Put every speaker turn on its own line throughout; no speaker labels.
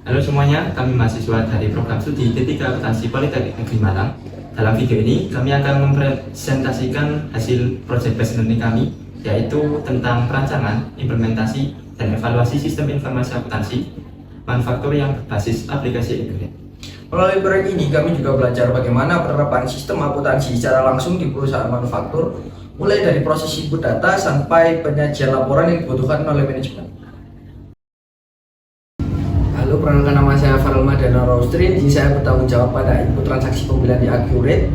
Halo semuanya, kami mahasiswa dari program studi D3 Akuntansi Politeknik Negeri Malang. Dalam video ini, kami akan mempresentasikan hasil project based learning kami, yaitu tentang perancangan, implementasi, dan evaluasi sistem informasi akuntansi, manufaktur yang berbasis aplikasi internet.
Melalui proyek ini, kami juga belajar bagaimana penerapan sistem akuntansi secara langsung di perusahaan manufaktur, mulai dari proses input data sampai penyajian laporan yang dibutuhkan oleh manajemen. Halo, perkenalkan nama saya Farel Madana Raustrin. Di saya bertanggung jawab pada input transaksi pembelian di Accurate,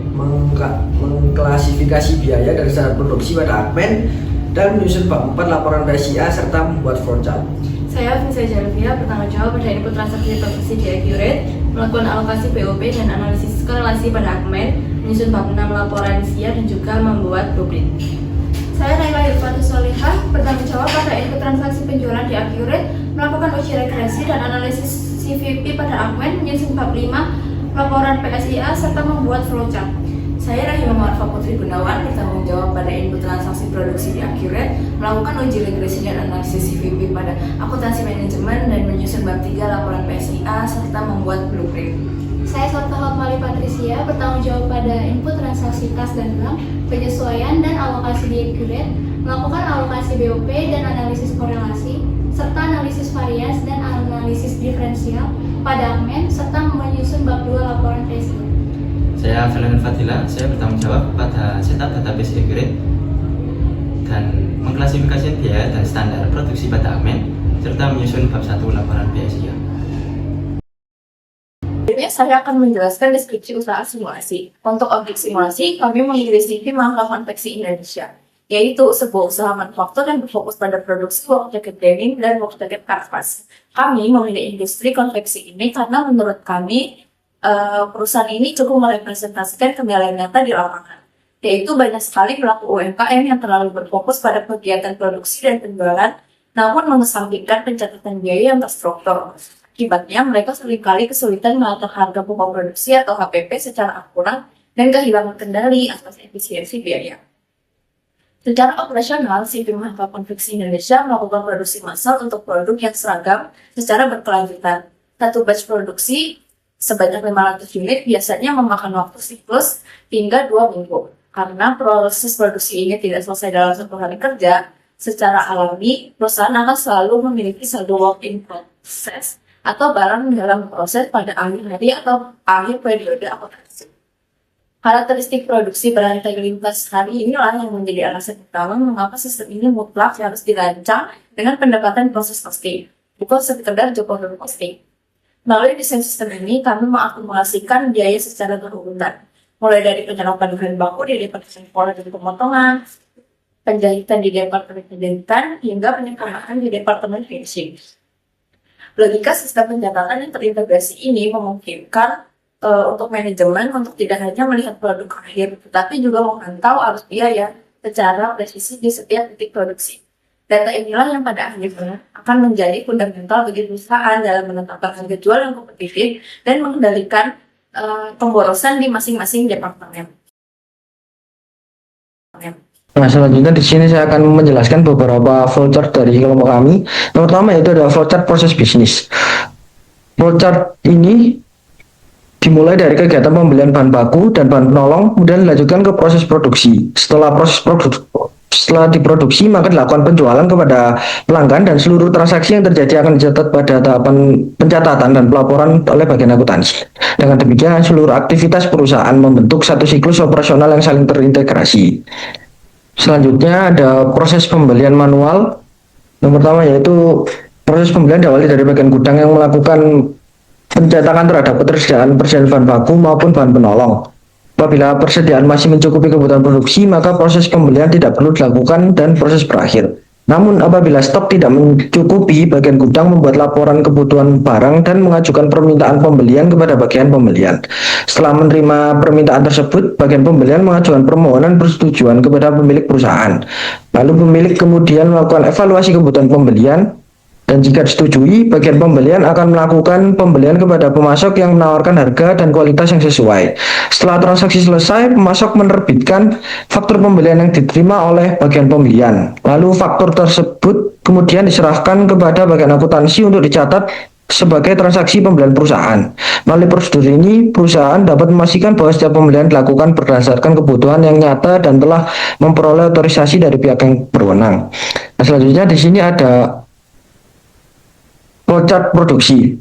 mengklasifikasi biaya dan standar produksi pada Admin, dan menyusun bab 4 laporan PSIA serta membuat flowchart.
Saya Visa Jalvia, bertanggung jawab pada input transaksi produksi di Accurate, melakukan alokasi BOP dan analisis korelasi pada Admin, menyusun bab 6 laporan SIA dan juga membuat blueprint.
Saya Naila Irfatus Solihah, bertanggung jawab pada input transaksi penjualan di Accurate, melakukan uji regresi dan analisis CVP pada Admin, menyusun bab 5 laporan PSIA serta membuat flowchart.
Saya Rahima Marfa Putri Gunawan, bertanggung jawab pada input transaksi produksi di Accurate, melakukan uji regresi dan analisis CVP pada akuntansi manajemen dan menyusun bab 3 laporan PSIA serta membuat blueprint.
Saya Sabta Hotmali Patricia, bertanggung jawab pada input transaksi kas dan bank, penyesuaian dan alokasi di Accurate, melakukan alokasi BOP dan analisis korelasi, serta analisis varians dan analisis diferensial pada Admin, serta menyusun bab 2 laporan PSIA.
Saya Valen Fadila, saya bertanggung jawab pada setup database Accurate dan mengklasifikasi biaya dan standar produksi pada Admin, serta menyusun bab 1 laporan PSIA.
Ini saya akan menjelaskan deskripsi usaha simulasi. Untuk objek simulasi, kami memilih CV Mangga Konveksi Indonesia, yaitu sebuah usaha manufaktur yang berfokus pada produksi work jacket denim dan work jacket kanvas. Kami memilih industri konveksi ini karena menurut kami perusahaan ini cukup merepresentasikan kembalian nyata di lapangan, yaitu banyak sekali pelaku UMKM yang terlalu berfokus pada kegiatan produksi dan penjualan, namun mengesampingkan pencatatan biaya yang terstruktur. Akibatnya, mereka seringkali kesulitan mengatur harga pokok produksi atau HPP secara akurat dan kehilangan kendali atas efisiensi biaya. Secara operasional, CV Mangga Konveksi Indonesia melakukan produksi massal untuk produk yang seragam secara berkelanjutan. Satu batch produksi sebanyak 500 unit biasanya memakan waktu siklus hingga 2 minggu. Karena proses produksi ini tidak selesai dalam 1 hari kerja, secara alami perusahaan akan selalu memiliki saldo work in process atau barang dalam proses pada akhir hari atau akhir periode akuntansi. Karakteristik produksi berantai lintas hari inilah yang menjadi alasan utama mengapa sistem ini mutlak harus dirancang dengan pendekatan proses costing, bukan sekedar job order costing. Melalui desain sistem ini, kami mengakumulasikan biaya secara berurutan, mulai dari penyerapan bahan baku di departemen pola dan pemotongan, penjahitan di departemen penjahitan, hingga penyempurnaan di departemen finishing. Logika sistem pencatatan yang terintegrasi ini memungkinkan untuk manajemen untuk tidak hanya melihat produk akhir, tetapi juga memantau arus biaya secara presisi di setiap titik produksi. Data inilah yang pada akhirnya akan menjadi fundamental bagi perusahaan dalam menetapkan harga jual yang kompetitif dan mengendalikan pemborosan di masing-masing departemen.
Nah, selanjutnya di sini saya akan menjelaskan beberapa flowchart dari kelompok kami. Yang pertama yaitu adalah flowchart proses bisnis. Flowchart ini dimulai dari kegiatan pembelian bahan baku dan bahan penolong, kemudian dilanjutkan ke proses produksi. Setelah diproduksi, maka dilakukan penjualan kepada pelanggan dan seluruh transaksi yang terjadi akan dicatat pada tahapan pencatatan dan pelaporan oleh bagian akuntansi. Dengan demikian, seluruh aktivitas perusahaan membentuk satu siklus operasional yang saling terintegrasi. Selanjutnya ada proses pembelian manual. Yang pertama yaitu proses pembelian diawali dari bagian gudang yang melakukan pencetakan terhadap ketersediaan persediaan bahan baku maupun bahan penolong. Apabila persediaan masih mencukupi kebutuhan produksi, maka proses pembelian tidak perlu dilakukan dan proses berakhir. Namun apabila stok tidak mencukupi, bagian gudang membuat laporan kebutuhan barang dan mengajukan permintaan pembelian kepada bagian pembelian. Setelah menerima permintaan tersebut, bagian pembelian mengajukan permohonan persetujuan kepada pemilik perusahaan. Lalu pemilik kemudian melakukan evaluasi kebutuhan pembelian, dan jika disetujui, bagian pembelian akan melakukan pembelian kepada pemasok yang menawarkan harga dan kualitas yang sesuai. Setelah transaksi selesai, pemasok menerbitkan faktur pembelian yang diterima oleh bagian pembelian. Lalu faktur tersebut kemudian diserahkan kepada bagian akuntansi untuk dicatat sebagai transaksi pembelian perusahaan. Melalui prosedur ini, perusahaan dapat memastikan bahwa setiap pembelian dilakukan berdasarkan kebutuhan yang nyata dan telah memperoleh otorisasi dari pihak yang berwenang. Nah, selanjutnya di sini ada flowchart produksi.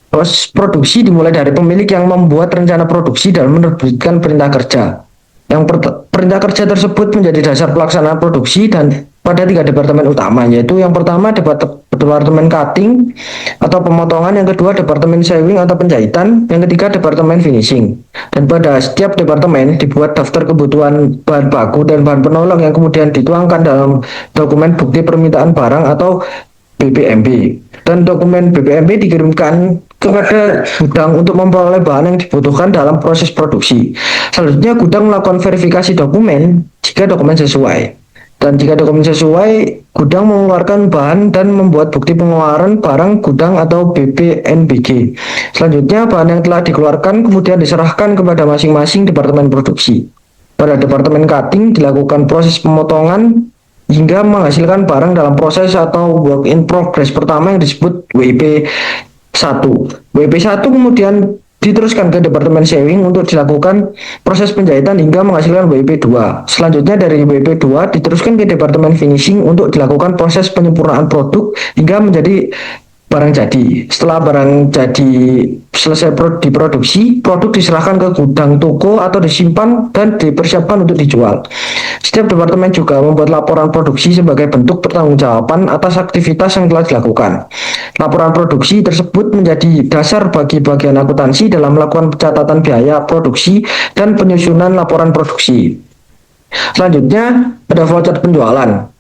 Proses produksi dimulai dari pemilik yang membuat rencana produksi dan menerbitkan perintah kerja. Perintah kerja tersebut menjadi dasar pelaksanaan produksi dan pada 3 departemen utama, yaitu yang pertama departemen cutting atau pemotongan, yang kedua departemen sewing atau penjahitan, yang ketiga departemen finishing. Dan pada setiap departemen dibuat daftar kebutuhan bahan baku dan bahan penolong yang kemudian dituangkan dalam dokumen bukti permintaan barang atau BPMB. Dan dokumen BPMB dikirimkan kepada gudang untuk memperoleh bahan yang dibutuhkan dalam proses produksi. Selanjutnya gudang melakukan verifikasi dokumen jika dokumen sesuai. Dan jika dokumen sesuai, gudang mengeluarkan bahan dan membuat bukti pengeluaran barang gudang atau BPNBG. Selanjutnya bahan yang telah dikeluarkan kemudian diserahkan kepada masing-masing departemen produksi. Pada departemen cutting dilakukan proses pemotongan hingga menghasilkan barang dalam proses atau work in progress pertama yang disebut WIP 1. WIP 1 kemudian diteruskan ke departemen sewing untuk dilakukan proses penjahitan hingga menghasilkan WIP 2. Selanjutnya dari WIP 2 diteruskan ke departemen finishing untuk dilakukan proses penyempurnaan produk hingga menjadi barang jadi. Setelah barang jadi selesai diproduksi, produk diserahkan ke gudang toko atau disimpan dan dipersiapkan untuk dijual. Setiap departemen juga membuat laporan produksi sebagai bentuk pertanggungjawaban atas aktivitas yang telah dilakukan. Laporan produksi tersebut menjadi dasar bagi bagian akuntansi dalam melakukan pencatatan biaya produksi dan penyusunan laporan produksi. Selanjutnya ada flowchart penjualan.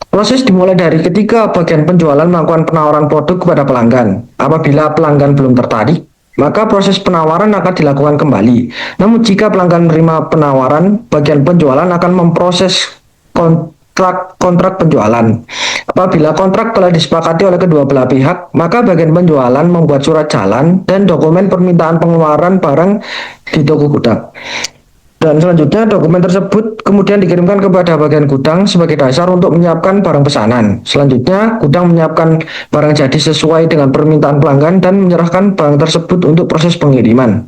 Proses dimulai dari ketika bagian penjualan melakukan penawaran produk kepada pelanggan. Apabila pelanggan belum tertarik, maka proses penawaran akan dilakukan kembali. Namun jika pelanggan menerima penawaran, bagian penjualan akan memproses kontrak penjualan. Apabila kontrak telah disepakati oleh kedua belah pihak, maka bagian penjualan membuat surat jalan dan dokumen permintaan pengeluaran barang di toko gudang. Dan selanjutnya dokumen tersebut kemudian dikirimkan kepada bagian gudang sebagai dasar untuk menyiapkan barang pesanan. Selanjutnya gudang menyiapkan barang jadi sesuai dengan permintaan pelanggan dan menyerahkan barang tersebut untuk proses pengiriman.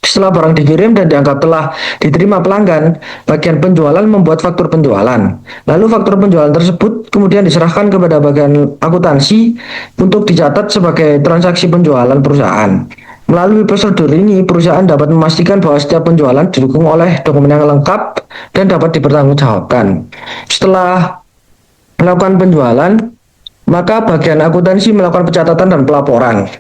Setelah barang dikirim dan dianggap telah diterima pelanggan, bagian penjualan membuat faktur penjualan. Lalu faktur penjualan tersebut kemudian diserahkan kepada bagian akuntansi untuk dicatat sebagai transaksi penjualan perusahaan. Melalui prosedur ini, perusahaan dapat memastikan bahwa setiap penjualan didukung oleh dokumen yang lengkap dan dapat dipertanggungjawabkan. Setelah melakukan penjualan, maka bagian akuntansi melakukan pencatatan dan pelaporan.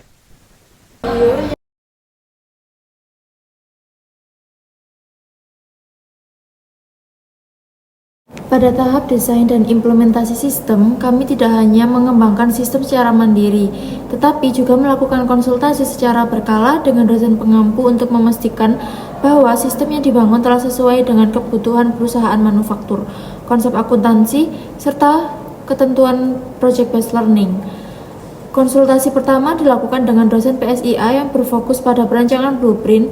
Pada tahap desain dan implementasi sistem, kami tidak hanya mengembangkan sistem secara mandiri, tetapi juga melakukan konsultasi secara berkala dengan dosen pengampu untuk memastikan bahwa sistem yang dibangun telah sesuai dengan kebutuhan perusahaan manufaktur, konsep akuntansi, serta ketentuan project based learning. Konsultasi pertama dilakukan dengan dosen PSIA yang berfokus pada perancangan blueprint,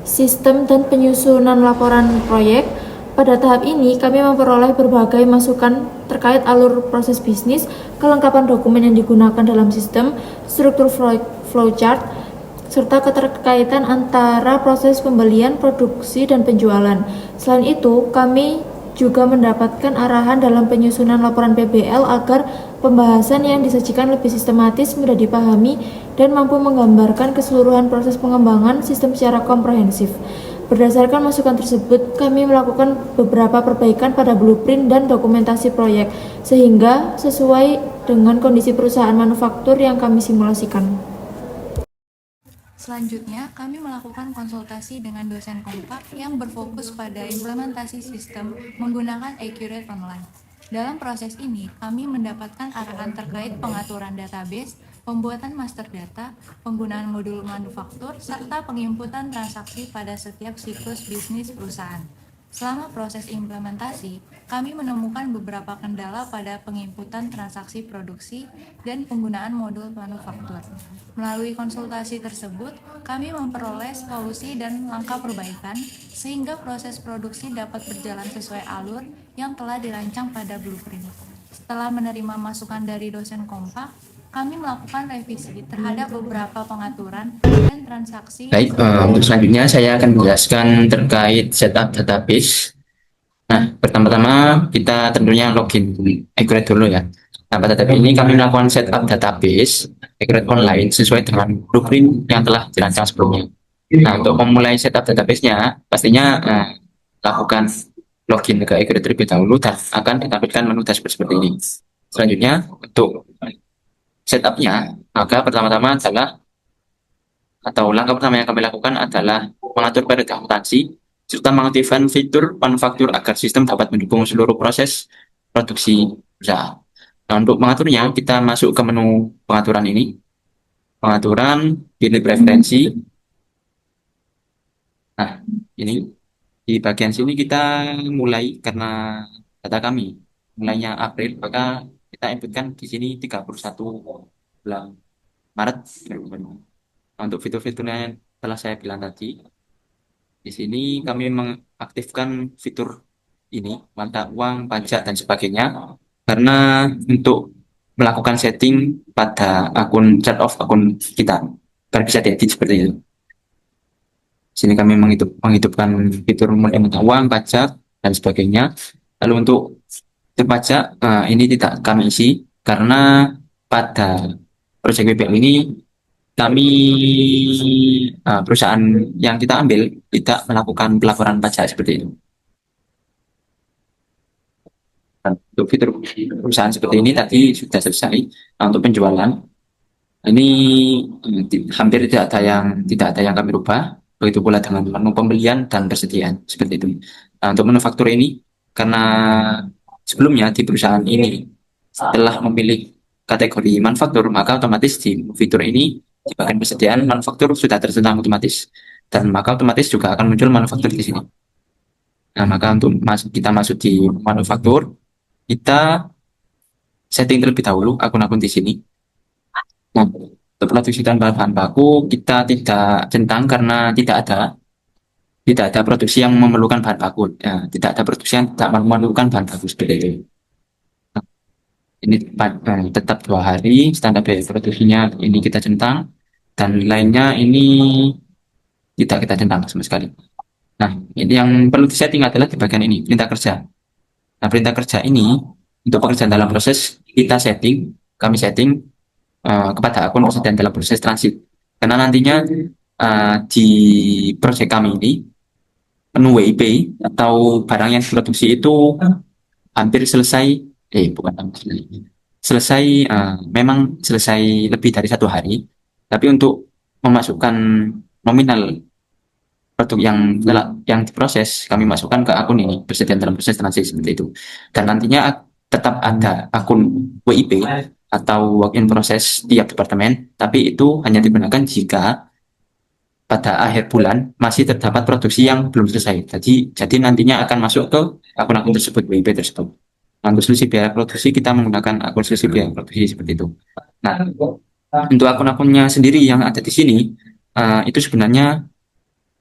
sistem, dan penyusunan laporan proyek. Pada tahap ini, kami memperoleh berbagai masukan terkait alur proses bisnis, kelengkapan dokumen yang digunakan dalam sistem, struktur flowchart, serta keterkaitan antara proses pembelian, produksi, dan penjualan. Selain itu, kami juga mendapatkan arahan dalam penyusunan laporan PBL agar pembahasan yang disajikan lebih sistematis, mudah dipahami, dan mampu menggambarkan keseluruhan proses pengembangan sistem secara komprehensif. Berdasarkan masukan tersebut, kami melakukan beberapa perbaikan pada blueprint dan dokumentasi proyek, sehingga sesuai dengan kondisi perusahaan manufaktur yang kami simulasikan.
Selanjutnya, kami melakukan konsultasi dengan dosen kompak yang berfokus pada implementasi sistem menggunakan Accurate Online. Dalam proses ini, kami mendapatkan arahan terkait pengaturan database, pembuatan master data, penggunaan modul manufaktur, serta penginputan transaksi pada setiap siklus bisnis perusahaan. Selama proses implementasi, kami menemukan beberapa kendala pada penginputan transaksi produksi dan penggunaan modul manufaktur. Melalui konsultasi tersebut, kami memperoleh solusi dan langkah perbaikan sehingga proses produksi dapat berjalan sesuai alur yang telah dirancang pada blueprint. Setelah menerima masukan dari dosen kompak, kami melakukan revisi terhadap beberapa pengaturan dan transaksi.
Baik, untuk selanjutnya saya akan menjelaskan terkait setup database. Nah, pertama-tama kita tentunya login Accurate dulu ya. Nah, pada tab ini kami melakukan setup database Accurate Online sesuai dengan blueprint yang telah dirancang sebelumnya. Nah, untuk memulai setup database-nya, pastinya lakukan login ke Accurate terlebih dahulu dan akan ditampilkan menu dashboard seperti ini. Selanjutnya, untuk setupnya, maka pertama-tama adalah atau langkah pertama yang kami lakukan adalah mengatur periode akuntansi serta mengaktifkan fitur manufaktur agar sistem dapat mendukung seluruh proses produksi usaha. Nah, untuk mengaturnya, kita masuk ke menu pengaturan ini, pengaturan, pilih preferensi. Nah, ini di bagian sini kita mulai karena data kami mulainya April, maka kita inputkan di sini 31 bulan Maret 2020. Nah, untuk fitur-fiturnya telah saya bilang tadi. Di sini kami mengaktifkan fitur ini, mata uang, pajak, dan sebagainya. Karena untuk melakukan setting pada akun chart of akun kita, biar bisa diedit seperti itu. Di sini kami menghidupkan fitur mata uang, pajak, dan sebagainya. Lalu untuk fitur pajak, ini tidak kami isi, karena pada proyek BPL ini kami perusahaan yang kita ambil tidak melakukan pelaporan pajak seperti itu. Dan untuk fitur perusahaan seperti ini tadi sudah selesai. Nah, untuk penjualan ini hampir tidak ada yang kami rubah. Begitu pula dengan menu pembelian dan persediaan seperti itu. Nah, untuk manufaktur ini karena sebelumnya di perusahaan ini setelah memilih kategori manufaktur, maka otomatis di fitur ini di bagian persediaan manufaktur sudah tertentang otomatis, dan maka otomatis juga akan muncul manufaktur di sini. Nah, maka untuk kita masuk di manufaktur, kita setting terlebih dahulu akun-akun di sini. Nah, untuk produksi dan bahan baku kita tidak centang karena tidak ada produksi yang memerlukan bahan baku. Ya, tidak ada produksi yang tidak memerlukan bahan baku seperti itu. Ini tetap 2 hari, standar biaya produksinya ini kita centang, dan lainnya ini tidak kita centang sama sekali. Nah, ini yang perlu disetting adalah di bagian ini, perintah kerja. Nah, perintah kerja ini untuk pekerjaan dalam proses kami setting kepada akun persediaan dalam proses transit. Karena nantinya di proyek kami ini menu WIP atau barang yang diproduksi itu hampir selesai. Memang selesai lebih dari 1 hari, tapi untuk memasukkan nominal produk yang diproses kami masukkan ke akun ini persediaan dalam proses transit seperti itu. Dan nantinya tetap ada akun WIP atau work in process tiap departemen, tapi itu hanya digunakan jika pada akhir bulan masih terdapat produksi yang belum selesai. Jadi nantinya akan masuk ke akun-akun tersebut, WIP tersebut. Untuk selisih biaya produksi kita menggunakan akun selisih biaya produksi seperti itu. Nah, untuk akun-akunnya sendiri yang ada di sini itu sebenarnya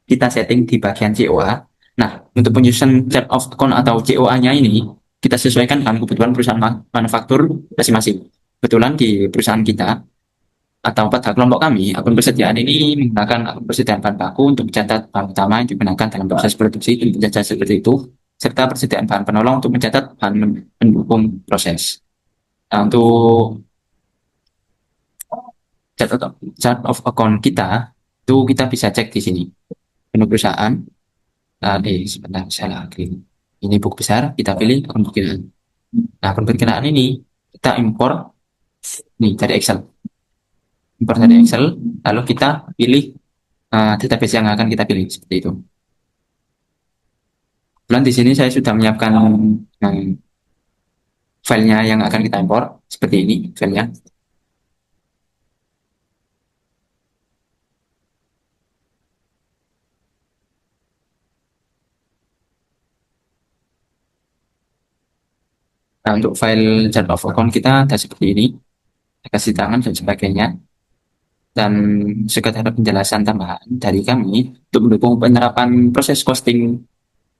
kita setting di bagian COA. Nah, untuk penyusunan chart of account atau COA-nya ini kita sesuaikan dengan kebutuhan perusahaan manufaktur masing-masing. Kebetulan di perusahaan kita atau pada kelompok kami, akun persediaan ini menggunakan akun persediaan bahan baku untuk mencatat bahan utama yang digunakan dalam proses produksi dan penjajah seperti itu, serta persediaan bahan penolong untuk mencatat bahan pendukung proses. Nah, untuk chart of account kita itu kita bisa cek di sini menu perusahaan. Sebentar, saya lagi ini buku besar, kita pilih akun perkiraan. Nah, akun perkiraan ini kita impor nih dari Excel, lalu kita pilih database yang akan kita pilih seperti itu. Dan di sini saya sudah menyiapkan filenya yang akan kita impor seperti ini filenya. Nah, untuk file chart of account kita ada seperti ini, kasih tangan dan sebagainya. Dan sekedar penjelasan tambahan dari kami untuk mendukung penerapan proses costing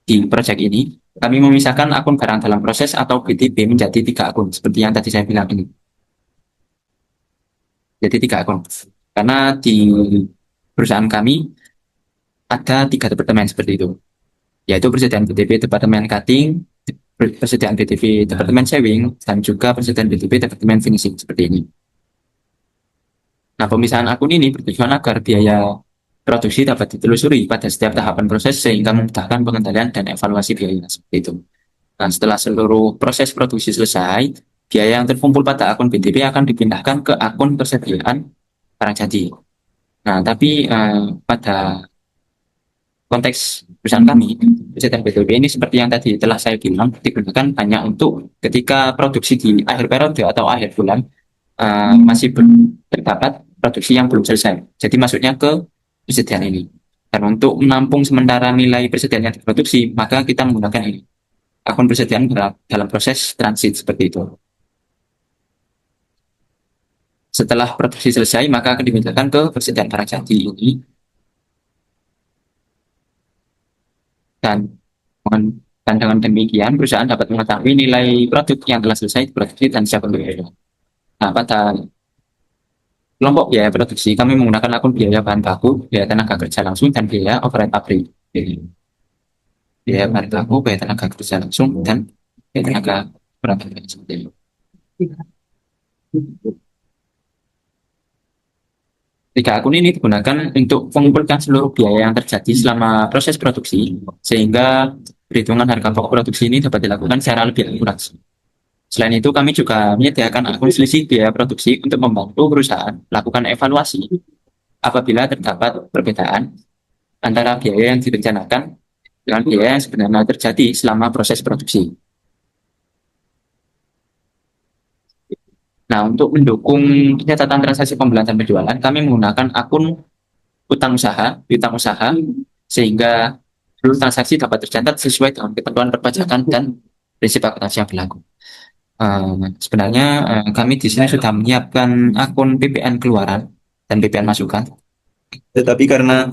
di proyek ini, kami memisahkan akun barang dalam proses atau BTB menjadi 3 akun seperti yang tadi saya bilang ini. Jadi 3 akun. Karena di perusahaan kami ada 3 departemen seperti itu, yaitu persediaan BTP Departemen Cutting, persediaan BTP Departemen Sewing, dan juga persediaan BTP Departemen Finishing seperti ini. Nah, pemisahan akun ini bertujuan agar biaya produksi dapat ditelusuri pada setiap tahapan proses sehingga memudahkan pengendalian dan evaluasi biaya seperti itu. Nah, setelah seluruh proses produksi selesai, biaya yang terkumpul pada akun BTP akan dipindahkan ke akun persediaan barang jadi. Nah, tapi pada konteks perusahaan kami, persediaan BTP ini seperti yang tadi telah saya bilang, digunakan hanya untuk ketika produksi di akhir periode atau akhir bulan masih terdapat produksi yang belum selesai. Jadi masuknya ke persediaan ini. Dan untuk menampung sementara nilai persediaan yang diproduksi, maka kita menggunakan ini. Akun persediaan dalam proses transit seperti itu. Setelah produksi selesai, maka akan dipindahkan ke persediaan barang jadi ini. Dan dengan demikian, perusahaan dapat mengetahui nilai produk yang telah selesai diproduksi dan siap untuk dijual. Nah, pada kelompok biaya produksi, kami menggunakan akun biaya bahan baku, biaya tenaga kerja langsung, dan biaya overhead pabrik. Jadi, biaya bahan baku, biaya tenaga kerja langsung, dan biaya tenaga perangkat seperti itu. 3 akun ini digunakan untuk mengumpulkan seluruh biaya yang terjadi selama proses produksi, sehingga perhitungan harga pokok produksi ini dapat dilakukan secara lebih akurat. Selain itu, kami juga menyediakan akun selisih biaya produksi untuk membantu perusahaan melakukan evaluasi apabila terdapat perbedaan antara biaya yang direncanakan dengan biaya yang sebenarnya terjadi selama proses produksi. Nah, untuk mendukung pencatatan transaksi pembelian dan penjualan, kami menggunakan akun utang usaha, sehingga seluruh transaksi dapat tercatat sesuai dengan ketentuan perpajakan dan prinsip akuntansi yang berlaku. Sebenarnya kami di sini sudah menyiapkan akun PPN keluaran dan PPN masukan. Tetapi karena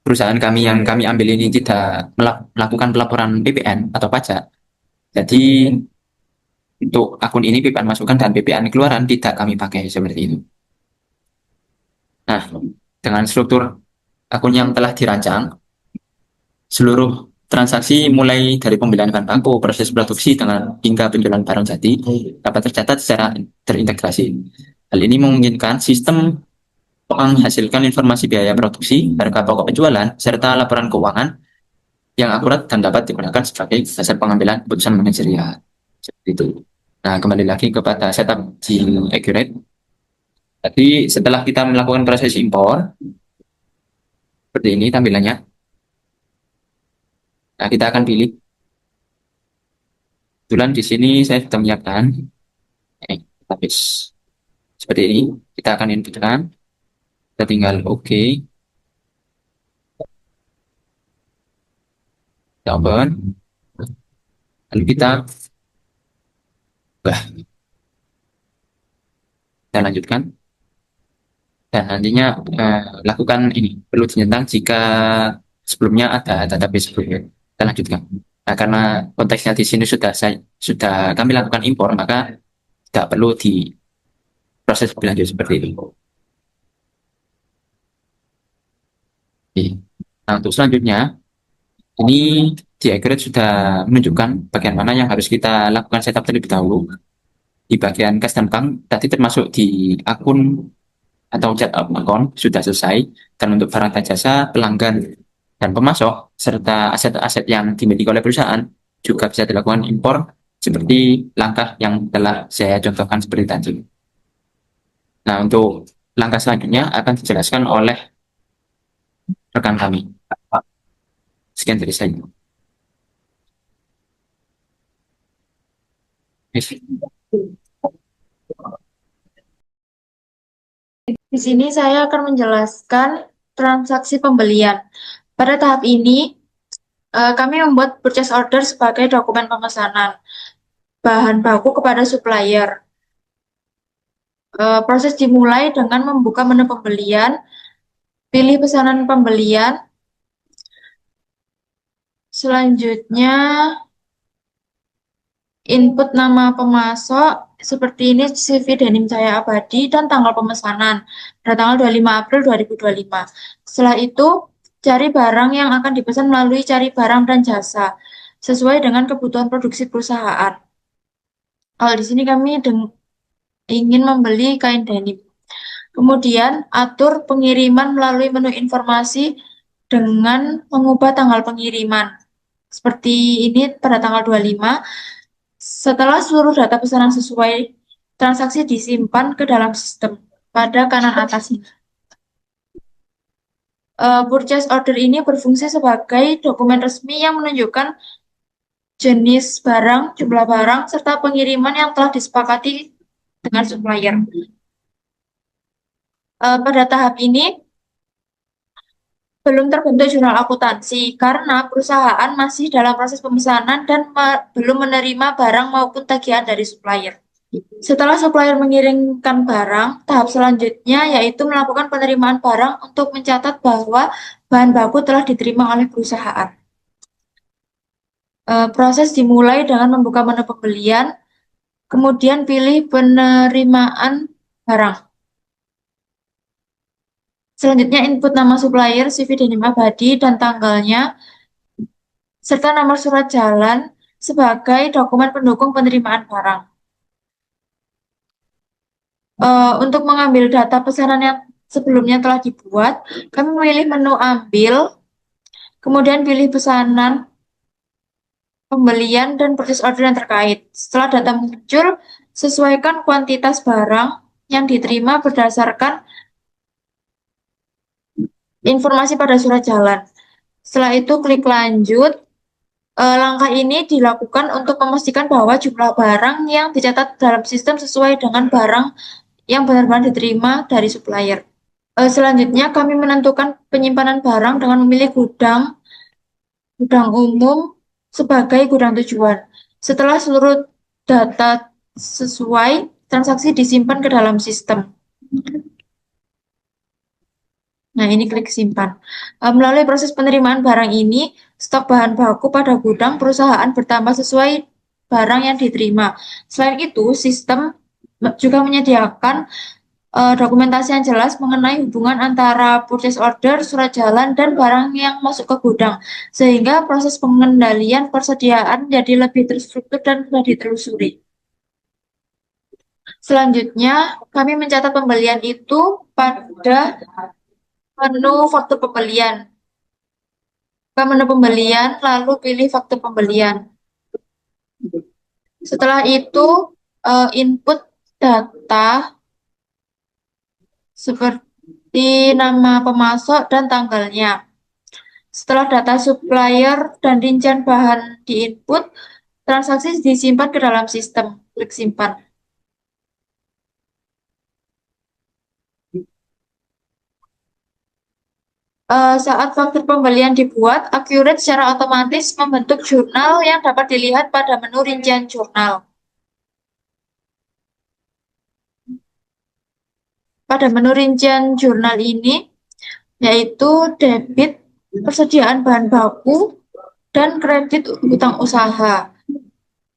perusahaan kami yang kami ambil ini tidak melakukan pelaporan PPN atau pajak, jadi untuk akun ini PPN masukan dan PPN keluaran tidak kami pakai seperti itu. Nah, dengan struktur akun yang telah dirancang, seluruh transaksi mulai dari pembelian bahan baku, proses produksi dengan hingga penjualan barang jadi dapat tercatat secara terintegrasi. Hal ini memungkinkan sistem menghasilkan informasi biaya produksi, harga pokok penjualan, serta laporan keuangan yang akurat dan dapat digunakan sebagai dasar pengambilan keputusan manajerial. Seperti itu. Nah, kembali lagi kepada setup di Accurate. Tadi setelah kita melakukan proses impor, seperti ini tampilannya. Nah, kita akan pilih. Kebetulan di sini saya sudah menyiapkan habis seperti ini. Kita akan inputkan. Kita tinggal OK. Kita open. Lalu kita lanjutkan. Dan nantinya lakukan ini. Perlu dinyatakan jika sebelumnya ada database sebelumnya. Kita lanjutkan. Nah, karena konteksnya di sini sudah kami lakukan impor, maka tidak perlu di proses lebih lanjut seperti itu. Oke. Nah, untuk selanjutnya, ini di Accurate sudah menunjukkan bagian mana yang harus kita lakukan setup terlebih dahulu. Di bagian custom bank, tadi termasuk di akun atau chat account sudah selesai. Dan untuk barang dan jasa, pelanggan, dan pemasok, serta aset-aset yang dimiliki oleh perusahaan, juga bisa dilakukan impor seperti langkah yang telah saya contohkan seperti tadi. Nah, untuk langkah selanjutnya akan dijelaskan oleh rekan kami. Sekian dari saya.
Di sini saya akan menjelaskan transaksi pembelian. Pada tahap ini, kami membuat purchase order sebagai dokumen pemesanan bahan baku kepada supplier. Proses dimulai dengan membuka menu pembelian, pilih pesanan pembelian. Selanjutnya, input nama pemasok, seperti ini CV denim saya abadi dan tanggal pemesanan pada tanggal 25 April 2025. Setelah itu, cari barang yang akan dipesan melalui cari barang dan jasa sesuai dengan kebutuhan produksi perusahaan. Kalau di sini kami ingin membeli kain denim. Kemudian, atur pengiriman melalui menu informasi dengan mengubah tanggal pengiriman. Seperti ini pada tanggal 25. Setelah seluruh data pesanan sesuai, transaksi disimpan ke dalam sistem pada kanan atas ini. Purchase order ini berfungsi sebagai dokumen resmi yang menunjukkan jenis barang, jumlah barang, serta pengiriman yang telah disepakati dengan supplier. Pada tahap ini, belum terbentuk jurnal akuntansi karena perusahaan masih dalam proses pemesanan dan belum menerima barang maupun tagihan dari supplier. Setelah supplier mengirimkan barang, tahap selanjutnya yaitu melakukan penerimaan barang untuk mencatat bahwa bahan baku telah diterima oleh perusahaan. Proses dimulai dengan membuka menu pembelian, kemudian pilih penerimaan barang. Selanjutnya input nama supplier, CV denim abadi, dan tanggalnya, serta nomor surat jalan sebagai dokumen pendukung penerimaan barang. Untuk mengambil data pesanan yang sebelumnya telah dibuat, kami memilih menu ambil, kemudian pilih pesanan, pembelian, dan purchase order yang terkait. Setelah data muncul, sesuaikan kuantitas barang yang diterima berdasarkan informasi pada surat jalan. Setelah itu klik lanjut. Langkah ini dilakukan untuk memastikan bahwa jumlah barang yang dicatat dalam sistem sesuai dengan barang yang benar-benar diterima dari supplier. Selanjutnya kami menentukan penyimpanan barang dengan memilih gudang umum sebagai gudang tujuan. Setelah seluruh data sesuai, transaksi disimpan ke dalam sistem. Nah, ini klik simpan. Melalui proses penerimaan barang ini, stok bahan baku pada gudang perusahaan bertambah sesuai barang yang diterima. Selain itu, sistem juga menyediakan dokumentasi yang jelas mengenai hubungan antara purchase order, surat jalan, dan barang yang masuk ke gudang, sehingga proses pengendalian persediaan jadi lebih terstruktur dan mudah ditelusuri. Selanjutnya, kami mencatat pembelian itu pada menu faktur pembelian. Ke menu pembelian, lalu pilih faktur pembelian. Setelah itu, input data seperti nama pemasok dan tanggalnya. Setelah data supplier dan rincian bahan diinput, transaksi disimpan ke dalam sistem. Klik simpan. Saat faktur pembelian dibuat, Accurate secara otomatis membentuk jurnal yang dapat dilihat pada menu rincian jurnal. Pada menu rincian jurnal ini, yaitu debit persediaan bahan baku dan kredit hutang usaha.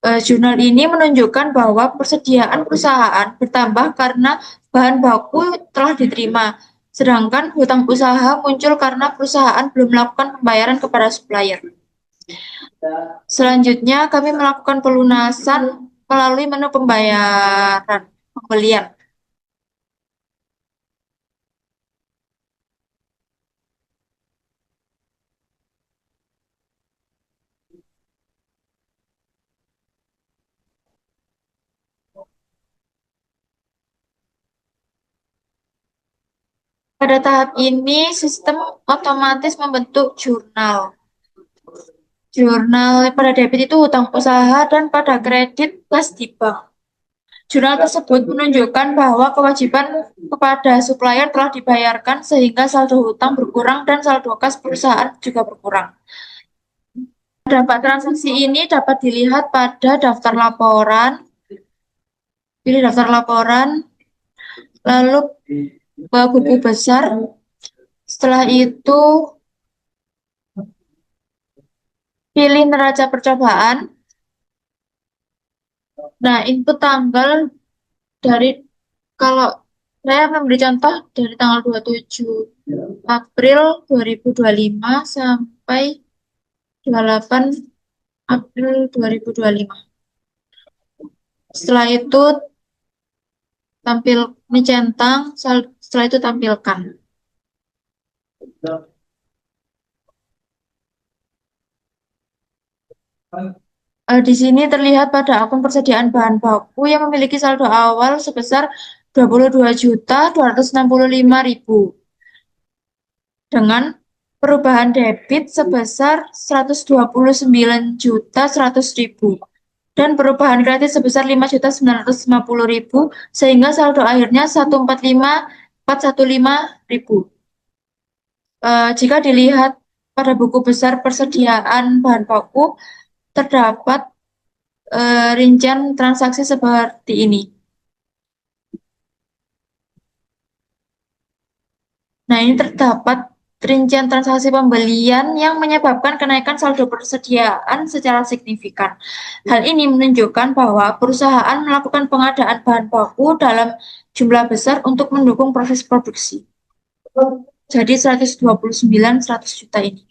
Jurnal ini menunjukkan bahwa persediaan perusahaan bertambah karena bahan baku telah diterima, sedangkan hutang usaha muncul karena perusahaan belum melakukan pembayaran kepada supplier. Selanjutnya, kami melakukan pelunasan melalui menu pembayaran, pembelian. Pada tahap ini, sistem otomatis membentuk jurnal. Jurnal pada debit itu hutang usaha dan pada kredit kas di bank. Jurnal tersebut menunjukkan bahwa kewajiban kepada supplier telah dibayarkan sehingga saldo hutang berkurang dan saldo kas perusahaan juga berkurang. Dampak transaksi ini dapat dilihat pada daftar laporan. Pilih daftar laporan, lalu ke buku besar. Setelah itu, pilih neraca percobaan. Nah, input tanggal Dari kalau saya memberi contoh dari tanggal 27 April 2025 sampai 28 April 2025. Setelah itu tampil ini centang, setelah itu tampilkan. Di sini terlihat pada akun persediaan bahan baku yang memiliki saldo awal sebesar 22.265.000 dengan perubahan debit sebesar 129.100.000 dan perubahan kredit sebesar 5.950.000 sehingga saldo akhirnya 145.415.000. Jika dilihat pada buku besar persediaan bahan baku terdapat rincian transaksi seperti ini. Nah, ini terdapat rincian transaksi pembelian yang menyebabkan kenaikan saldo persediaan secara signifikan. Hal ini menunjukkan bahwa perusahaan melakukan pengadaan bahan baku dalam jumlah besar untuk mendukung proses produksi. Jadi 129 juta ini.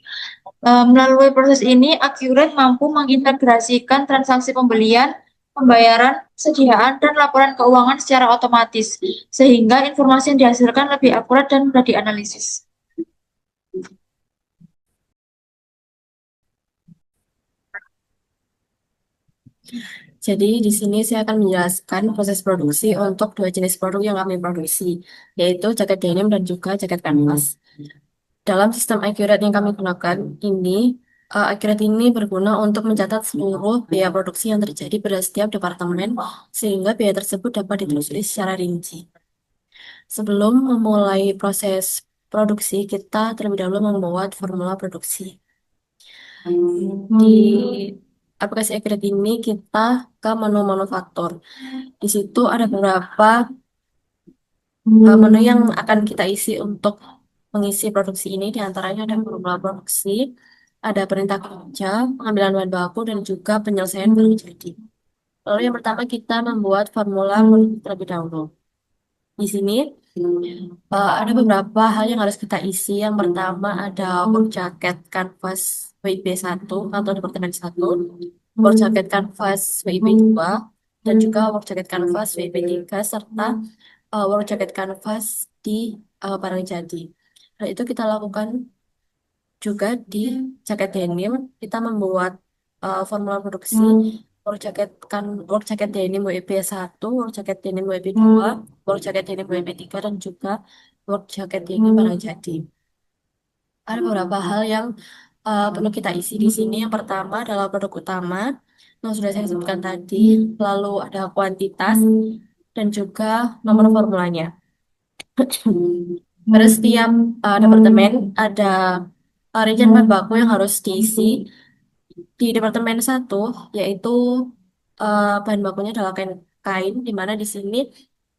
Melalui proses ini, Accurate mampu mengintegrasikan transaksi pembelian, pembayaran, persediaan, dan laporan keuangan secara otomatis, sehingga informasi yang dihasilkan lebih akurat dan mudah dianalisis.
Jadi di sini saya akan menjelaskan proses produksi untuk dua jenis produk yang kami produksi, yaitu jaket denim dan juga jaket kanvas. Dalam sistem Accurate yang kami gunakan Accurate ini berguna untuk mencatat seluruh biaya produksi yang terjadi pada setiap departemen, sehingga biaya tersebut dapat ditelusuri secara rinci. Sebelum memulai proses produksi, kita terlebih dahulu membuat formula produksi. Di aplikasi Accurate ini kita ke menu manufaktur. Di situ ada beberapa menu yang akan kita isi untuk mengisi produksi ini. Di antaranya ada formula produksi, ada perintah kerja, pengambilan bahan baku, dan juga penyelesaian barang jadi. Lalu yang pertama kita membuat formula terlebih dahulu. Di sini ada beberapa hal yang harus kita isi. Yang pertama ada work jacket canvas WIB 1 atau Departemen 1, work jacket canvas WIB 2, dan juga work jacket canvas WIB 3, serta work jacket canvas di barang jadi. Nah, itu kita lakukan juga di jaket denim. Kita membuat formula produksi work jacket denim WIB 1, work jacket denim WIB 2, work jacket denim WIB 3, dan juga work jacket denim barang jadi. Ada beberapa hal yang perlu kita isi di sini. Yang pertama adalah produk utama yang sudah saya sebutkan tadi, lalu ada kuantitas dan juga nomor formulanya. Pada setiap departemen ada rincian bahan baku yang harus diisi. Di Departemen 1, yaitu bahan bakunya adalah kain, di mana di sini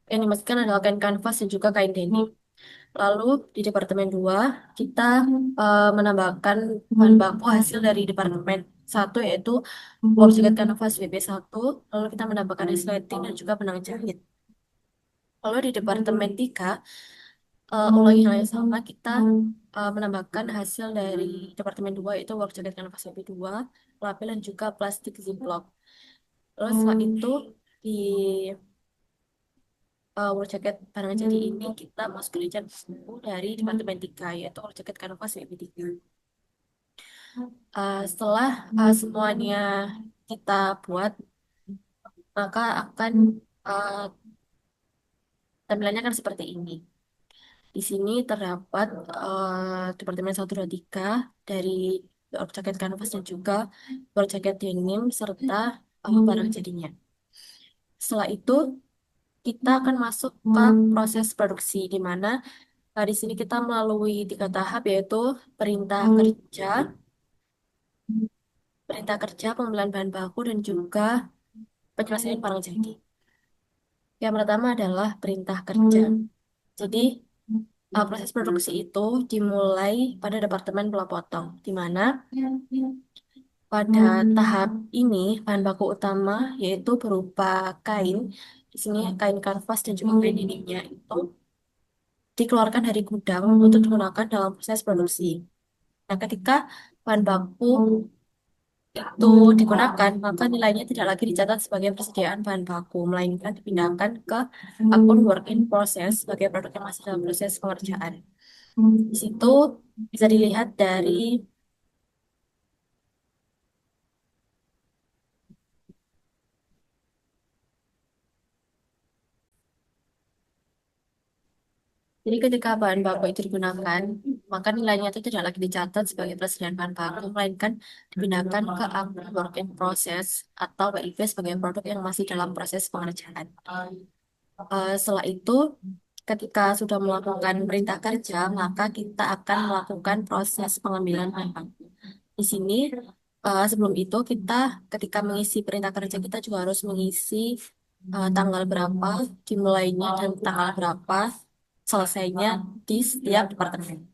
yang dimaksudkan adalah kain kanvas dan juga kain denim. Lalu di Departemen 2, kita menambahkan bahan baku hasil dari Departemen 1, yaitu work jacket canvas WB 1, lalu kita menambahkan resleting dan juga benang jahit. Lalu di Departemen 3, ulangi hal yang sama, kita menambahkan hasil dari Departemen 2, yaitu work jacket canvas WB 2, label, dan juga plastik ziplock. Lalu setelah itu di work jacket barang jadi ini kita masuk rincian buku dari Departemen 3, yaitu work jacket canvas WB 3. Setelah semuanya kita buat, maka akan tampilannya akan seperti ini. Di sini terdapat Departemen 1, 2, 3 dari work jacket canvas dan juga work jacket denim serta barang jadinya. Setelah itu kita akan masuk ke proses produksi, di mana di sini kita melalui 3 tahap, yaitu perintah kerja, pengambilan bahan baku, dan juga penyelesaian barang jadi. Yang pertama adalah perintah kerja. Jadi proses produksi itu dimulai pada Departemen Bola Potong, di mana pada tahap ini bahan baku utama yaitu berupa kain
Di sini kain kanvas dan juga kain liningnya itu dikeluarkan dari gudang untuk digunakan dalam proses produksi. Nah, ketika bahan baku itu digunakan, maka nilainya tidak lagi dicatat sebagai persediaan bahan baku, melainkan dipindahkan ke akun work in process sebagai produk yang masih dalam proses pengerjaan. Di situ bisa dilihat dari jadi ketika bahan baku itu digunakan, maka nilainya itu tidak lagi dicatat sebagai persediaan bahan baku, melainkan dipindahkan ke akun work in process atau WIP sebagai produk yang masih dalam proses pengerjaan. Setelah itu, ketika sudah melakukan perintah kerja, maka kita akan melakukan proses pengambilan bahan baku. Di sini, sebelum itu kita ketika mengisi perintah kerja kita juga harus mengisi tanggal berapa dimulainya dan tanggal berapa selesainya di setiap departemen.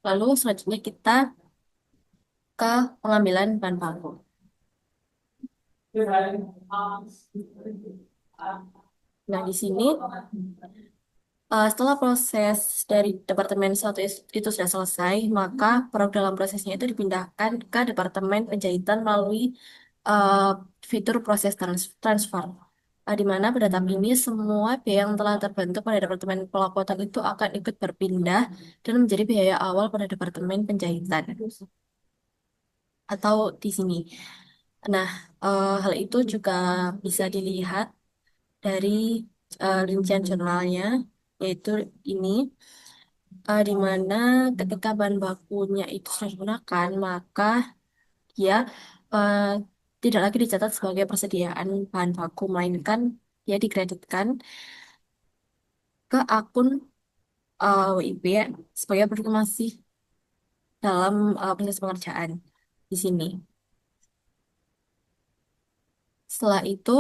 Lalu selanjutnya kita ke pengambilan bahan baku. Nah, di sini setelah proses dari departemen satu itu sudah selesai, maka produk dalam prosesnya itu dipindahkan ke departemen penjahitan melalui uh, fitur proses transfer. Di mana pada tahap ini semua biaya yang telah terbentuk pada departemen pelaporan itu akan ikut berpindah dan menjadi biaya awal pada departemen penjahitan atau di sini. Nah, hal itu juga bisa dilihat dari rincian jurnalnya, yaitu ini, di mana ketika bahan bakunya itu sudah digunakan, maka dia eh, tidak lagi dicatat sebagai persediaan bahan baku, melainkan dia dikreditkan ke akun WIP sebagai produk masih dalam proses pengerjaan di sini. Setelah itu,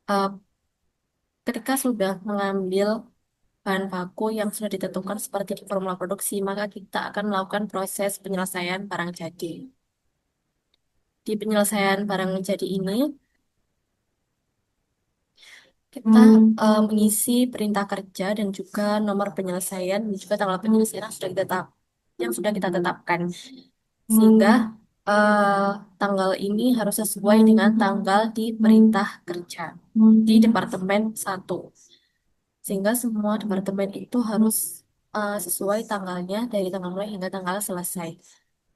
eh, ketika sudah mengambil bahan baku yang sudah ditentukan seperti di formula produksi, maka kita akan melakukan proses penyelesaian barang jadi. Di penyelesaian barang jadi ini, kita mengisi perintah kerja dan juga nomor penyelesaian dan juga tanggal penyelesaian yang sudah kita tetapkan. Sehingga eh, tanggal ini harus sesuai dengan tanggal di perintah kerja di Departemen 1. Sehingga semua departemen itu harus sesuai tanggalnya dari tanggal mulai hingga tanggal selesai.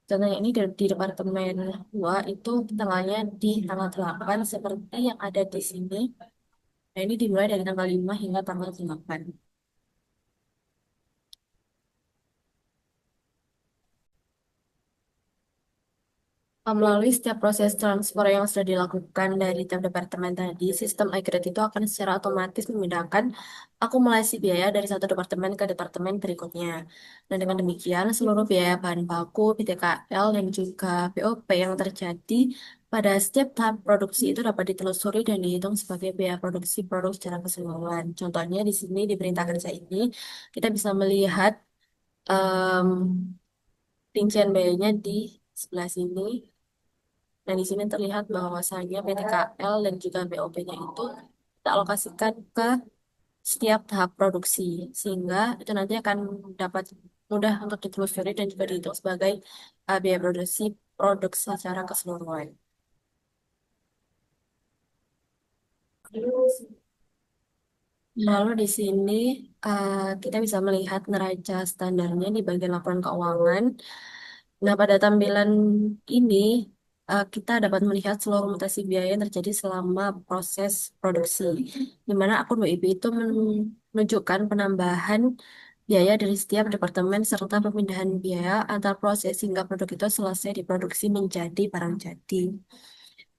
Contohnya ini di Departemen 2 itu tanggalnya di tanggal 8 seperti yang ada di sini. Nah, ini dimulai dari tanggal 5 hingga tanggal 8. Melalui setiap proses transfer yang sudah dilakukan dari tiap departemen tadi, sistem iGrade itu akan secara otomatis memindahkan akumulasi biaya dari satu departemen ke departemen berikutnya. Dan dengan demikian, seluruh biaya bahan baku, PTKL, dan juga BOP yang terjadi pada setiap tahap produksi itu dapat ditelusuri dan dihitung sebagai biaya produksi produk secara keseluruhan. Contohnya di sini di perintah kerja ini, kita bisa melihat em, rincian biayanya di sebelah sini. Nah, di sini terlihat bahwasannya PTKL dan juga BOP-nya itu kita alokasikan ke setiap tahap produksi, sehingga itu nanti akan dapat mudah untuk ditelusuri dan juga dihitung sebagai biaya produksi produk secara keseluruhan. Lalu di sini kita bisa melihat neraca standarnya di bagian laporan keuangan. Nah, pada tampilan ini kita dapat melihat seluruh mutasi biaya yang terjadi selama proses produksi, di mana akun WIP itu menunjukkan penambahan biaya dari setiap departemen serta pemindahan biaya antar proses hingga produk itu selesai diproduksi menjadi barang jadi.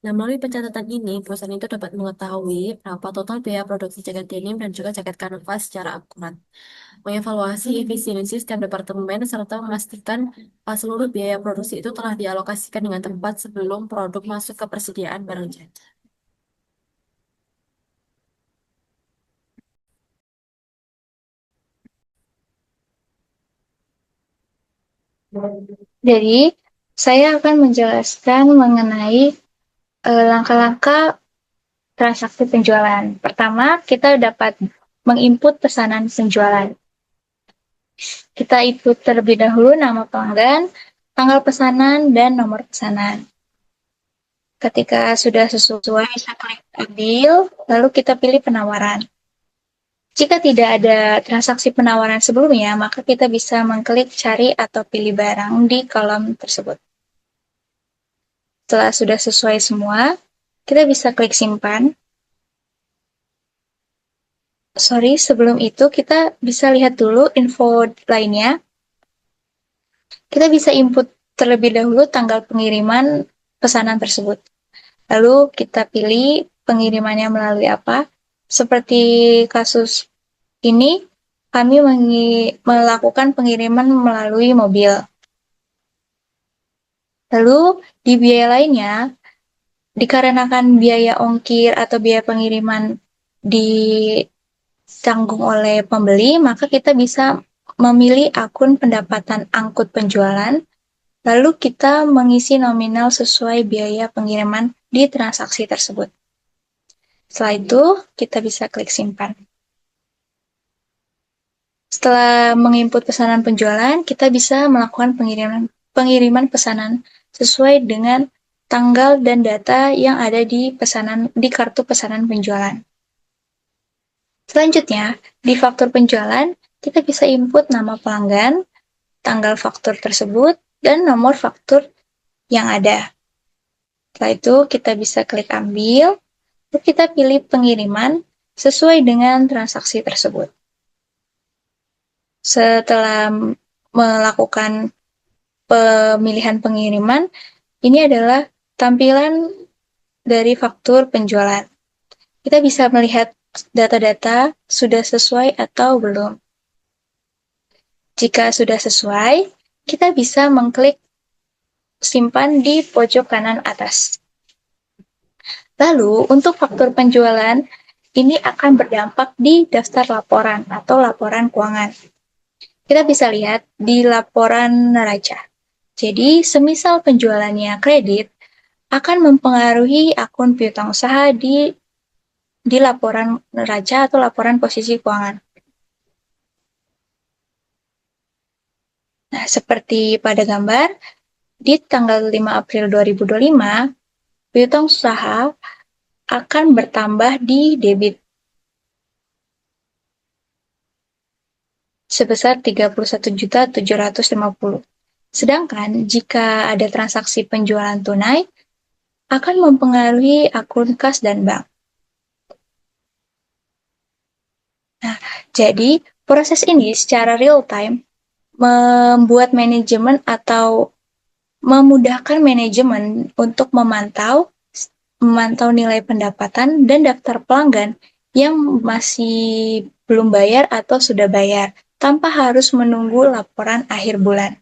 Nah, melalui pencatatan ini, perusahaan itu dapat mengetahui berapa total biaya produksi jaket denim dan juga jaket kanvas secara akurat, mengevaluasi efisiensi setiap departemen, serta memastikan seluruh biaya produksi itu telah dialokasikan dengan tepat sebelum produk masuk ke persediaan barang jadi.
Jadi, saya akan menjelaskan mengenai langkah-langkah transaksi penjualan. Pertama, kita dapat menginput pesanan penjualan. Kita input terlebih dahulu nama pelanggan, tanggal pesanan, dan nomor pesanan. Ketika sudah sesuai, kita klik ambil, lalu kita pilih penawaran. Jika tidak ada transaksi penawaran sebelumnya, maka kita bisa mengklik cari atau pilih barang di kolom tersebut. Setelah sudah sesuai semua, kita bisa klik simpan. Sebelum itu kita bisa lihat dulu info lainnya. Kita bisa input terlebih dahulu tanggal pengiriman pesanan tersebut. Lalu kita pilih pengirimannya melalui apa. Seperti kasus ini, kami melakukan pengiriman melalui mobil. Lalu di biaya lainnya, dikarenakan biaya ongkir atau biaya pengiriman ditanggung oleh pembeli, maka kita bisa memilih akun pendapatan angkut penjualan, lalu kita mengisi nominal sesuai biaya pengiriman di transaksi tersebut. Setelah itu, kita bisa klik simpan. Setelah menginput pesanan penjualan, kita bisa melakukan pengiriman pesanan sesuai dengan tanggal dan data yang ada di kartu pesanan penjualan. Selanjutnya, di faktur penjualan, kita bisa input nama pelanggan, tanggal faktur tersebut, dan nomor faktur yang ada. Setelah itu, kita bisa klik ambil, lalu kita pilih pengiriman sesuai dengan transaksi tersebut. Setelah melakukan pemilihan pengiriman, ini adalah tampilan dari faktur penjualan. Kita bisa melihat data-data sudah sesuai atau belum. Jika sudah sesuai, kita bisa mengklik simpan di pojok kanan atas. Lalu, untuk faktur penjualan, ini akan berdampak di daftar laporan atau laporan keuangan. Kita bisa lihat di laporan neraca. Jadi, semisal penjualannya kredit, akan mempengaruhi akun piutang usaha di laporan neraca atau laporan posisi keuangan. Nah, seperti pada gambar, di tanggal 5 April 2025, piutang usaha akan bertambah di debit sebesar 31.750.000. Sedangkan jika ada transaksi penjualan tunai, akan mempengaruhi akun kas dan bank. Nah, jadi proses ini secara real time membuat manajemen atau memudahkan manajemen untuk memantau nilai pendapatan dan daftar pelanggan yang masih belum bayar atau sudah bayar, tanpa harus menunggu laporan akhir bulan.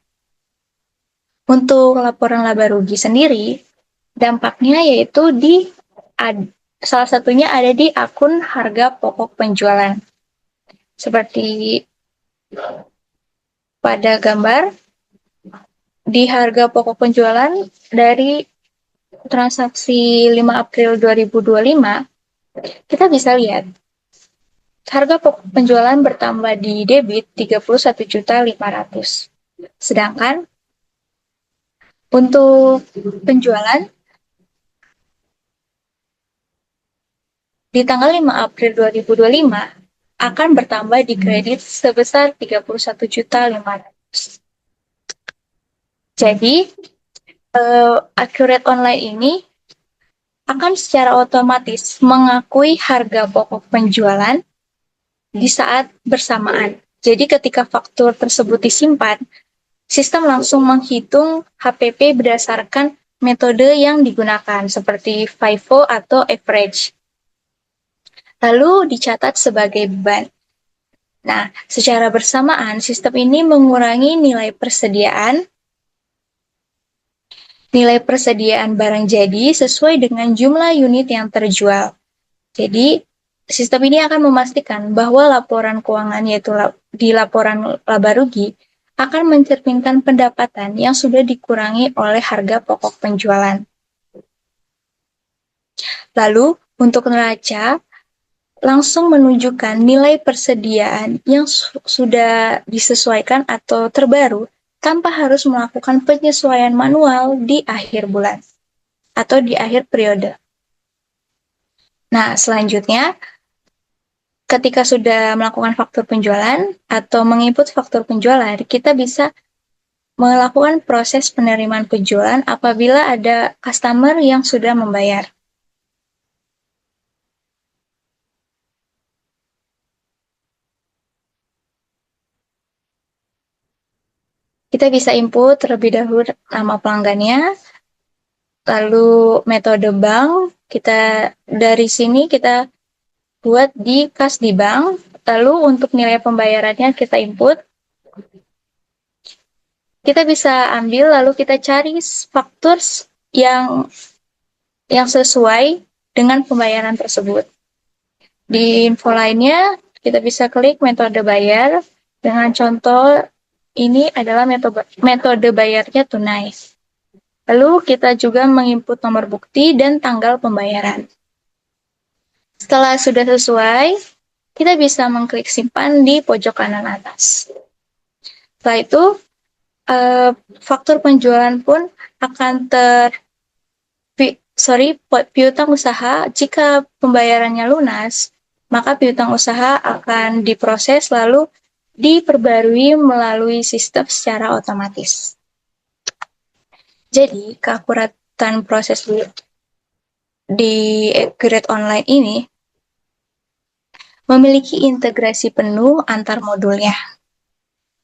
Untuk laporan laba rugi sendiri, dampaknya yaitu salah satunya ada di akun harga pokok penjualan. Seperti pada gambar, di harga pokok penjualan dari transaksi 5 April 2025, kita bisa lihat harga pokok penjualan bertambah di debit 31.500.000. Sedangkan untuk penjualan di tanggal 5 April 2025 akan bertambah di kredit sebesar 31.500.000. Jadi, Accurate Online ini akan secara otomatis mengakui harga pokok penjualan di saat bersamaan. Jadi ketika faktur tersebut disimpan, sistem langsung menghitung HPP berdasarkan metode yang digunakan, seperti FIFO atau average. Lalu dicatat sebagai beban. Nah, secara bersamaan, sistem ini mengurangi nilai persediaan barang jadi sesuai dengan jumlah unit yang terjual. Jadi, sistem ini akan memastikan bahwa laporan keuangan, yaitu di laporan laba rugi, akan mencerminkan pendapatan yang sudah dikurangi oleh harga pokok penjualan. Lalu, Untuk neraca, langsung menunjukkan nilai persediaan yang sudah disesuaikan atau terbaru tanpa harus melakukan penyesuaian manual di akhir bulan atau di akhir periode. Nah, selanjutnya, ketika sudah melakukan faktur penjualan atau menginput faktur penjualan, kita bisa melakukan proses penerimaan penjualan apabila ada customer yang sudah membayar. Kita bisa input terlebih dahulu nama pelanggannya, lalu metode bank, dari sini kita buat di kas di bank, lalu untuk nilai pembayarannya kita input. Kita bisa ambil lalu kita cari faktur yang sesuai dengan pembayaran tersebut. Di info lainnya, kita bisa klik metode bayar dengan contoh ini adalah metode bayarnya tunai. Lalu kita juga menginput nomor bukti dan tanggal pembayaran. Setelah sudah sesuai, kita bisa mengklik simpan di pojok kanan atas. Setelah itu, faktur penjualan pun akan piutang usaha, jika pembayarannya lunas, maka piutang usaha akan diproses lalu diperbarui melalui sistem secara otomatis. Jadi, keakuratan proses di Accurate Online ini memiliki integrasi penuh antar modulnya.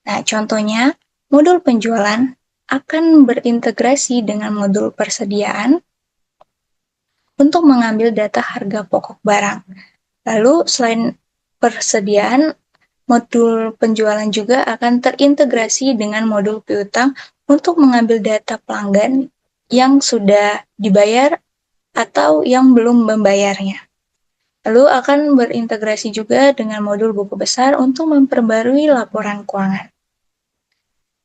Nah, contohnya, modul penjualan akan berintegrasi dengan modul persediaan untuk mengambil data harga pokok barang. Lalu, selain persediaan, modul penjualan juga akan terintegrasi dengan modul piutang untuk mengambil data pelanggan yang sudah dibayar atau yang belum membayarnya. Lalu akan berintegrasi juga dengan modul buku besar untuk memperbarui laporan keuangan.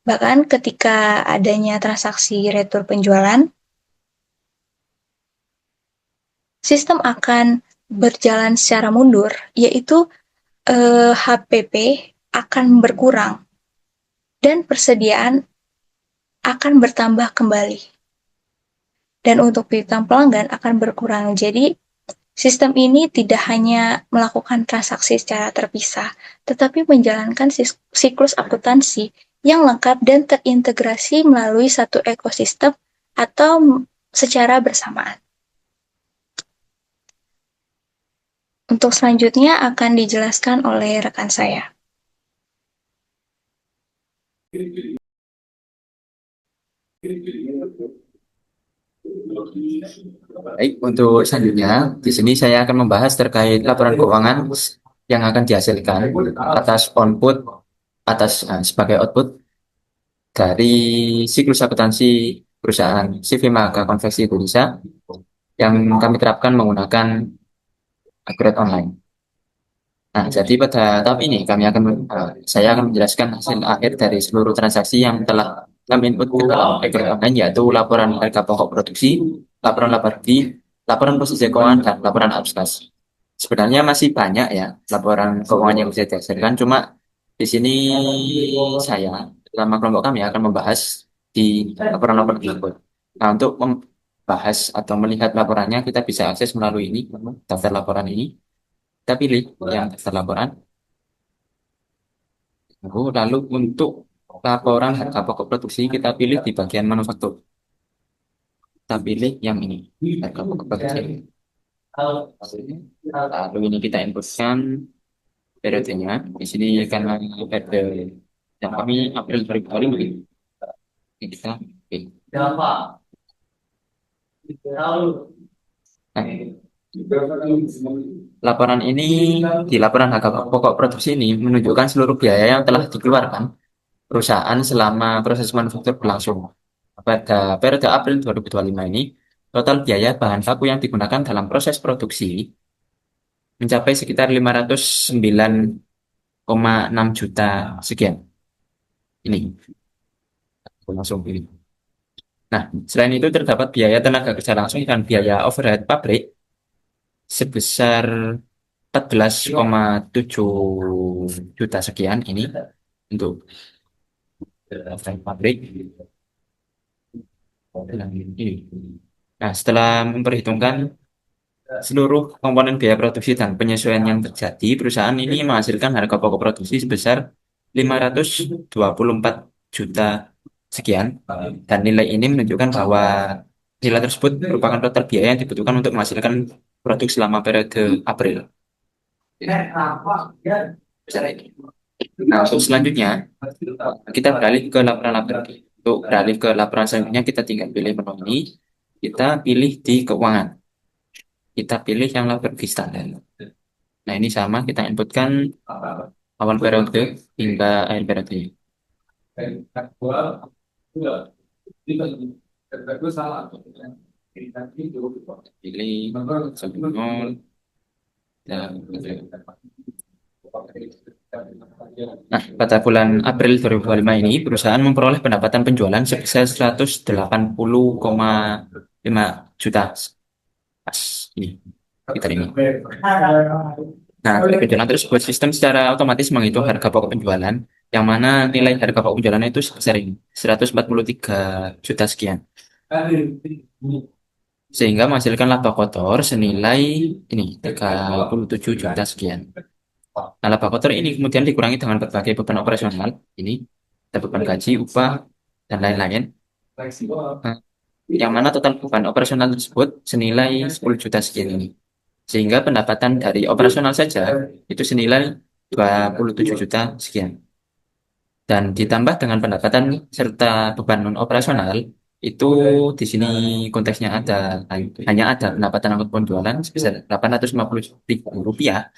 Bahkan ketika adanya transaksi retur penjualan, sistem akan berjalan secara mundur, yaitu HPP akan berkurang dan persediaan akan bertambah kembali. Dan untuk piutang pelanggan akan berkurang. Jadi, sistem ini tidak hanya melakukan transaksi secara terpisah, tetapi menjalankan siklus akuntansi yang lengkap dan terintegrasi melalui satu ekosistem atau secara bersamaan. Untuk selanjutnya akan dijelaskan oleh rekan saya.
Baik, untuk selanjutnya di sini saya akan membahas terkait laporan keuangan yang akan dihasilkan sebagai output dari siklus akuntansi perusahaan CV Mahaga Konveksi Indonesia yang kami terapkan menggunakan Accurate Online. Nah, jadi pada tahap ini saya akan menjelaskan hasil akhir dari seluruh transaksi yang telah kami input ke dalam Accurate Online, yaitu laporan harga pokok produksi, laporan laba rugi, laporan posisi keuangan, dan laporan arus kas. Sebenarnya masih banyak ya laporan keuangan yang bisa dihasilkan, cuma di sini saya bersama kelompok kami akan membahas di laporan-laporan tersebut. Nah, untuk membahas atau melihat laporannya, kita bisa akses melalui ini, daftar laporan ini. Kita pilih yang daftar laporan. Lalu untuk laporan harga pokok produksi, kita pilih di bagian manufaktur. Kita pilih yang ini, harga pokok produksi. Lalu ini kita inputkan periodenya. Di sini karena periode yang kami April 2025. Ini kita pilih. Nah, laporan ini, di laporan harga pokok produksi ini menunjukkan seluruh biaya yang telah dikeluarkan perusahaan selama proses manufaktur berlangsung. Pada periode April 2025 ini, total biaya bahan baku yang digunakan dalam proses produksi mencapai sekitar 509,6 juta sekian. Ini. Langsung pilih. Nah, selain itu terdapat biaya tenaga kerja langsung dan biaya overhead pabrik sebesar 14,7 juta sekian ini untuk pabrik. Nah, setelah memperhitungkan seluruh komponen biaya produksi dan penyesuaian yang terjadi, perusahaan ini menghasilkan harga pokok produksi sebesar 524 juta sekian. Dan nilai ini menunjukkan bahwa nilai tersebut merupakan total biaya yang dibutuhkan untuk menghasilkan produk selama periode April. Secara ini. Nah, untuk selanjutnya, kita beralih ke laporan-laporan. Untuk beralih ke laporan selanjutnya, kita tinggal pilih menu ini. Kita pilih di keuangan. Kita pilih yang laporan standar. Nah, ini sama, kita inputkan awal periode hingga akhir periode. Pilih sebelum dan Nah, pada bulan April 2025 ini, perusahaan memperoleh pendapatan penjualan sebesar 180,5 juta. Pas ini, kita ini. Nah, dari penjualan tersebut, sistem secara otomatis menghitung harga pokok penjualan, yang mana nilai harga pokok penjualan itu sebesar ini, 143 juta sekian. Sehingga menghasilkan laba kotor senilai ini, 37 juta sekian. Nah, laba kotor ini kemudian dikurangi dengan berbagai beban operasional, ini, ada beban gaji, upah, dan lain-lain. Nah, yang mana total beban operasional tersebut senilai 10 juta sekian ini. Sehingga pendapatan dari operasional saja itu senilai 27 juta sekian. Dan ditambah dengan pendapatan serta beban non operasional itu di sini konteksnya ada hanya ada pendapatan angkut penjualan sebesar 850 ribu rupiah,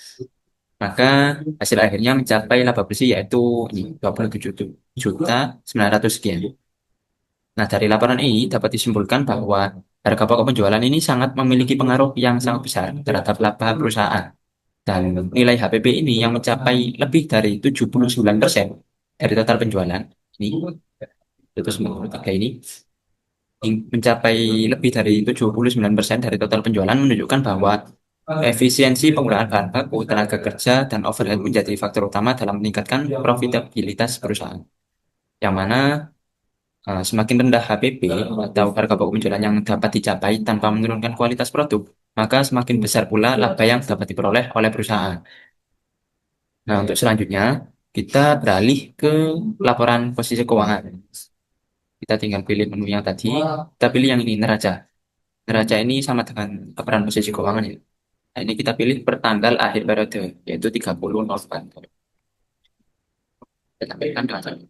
maka hasil akhirnya mencapai laba bersih yaitu ini 27 juta 900 sekian. Nah, dari laporan ini dapat disimpulkan bahwa harga pokok penjualan ini sangat memiliki pengaruh yang sangat besar terhadap laba perusahaan. Dan nilai HPP ini yang mencapai lebih dari 79% dari total penjualan. Ini, 193 ini mencapai lebih dari 79% dari total penjualan menunjukkan bahwa efisiensi penggunaan bahan baku, tenaga kerja, dan overhead menjadi faktor utama dalam meningkatkan profitabilitas perusahaan. Yang mana semakin rendah HPP atau harga pokok penjualan yang dapat dicapai tanpa menurunkan kualitas produk, maka semakin besar pula laba yang dapat diperoleh oleh perusahaan. Nah, untuk selanjutnya, kita beralih ke laporan posisi keuangan. Kita tinggal pilih menu yang tadi, kita pilih yang ini, neraca. Neraca ini sama dengan laporan posisi keuangan ya. Nah, ini kita pilih per tanggal akhir periode, yaitu 30/04. Kita tampilkan dengan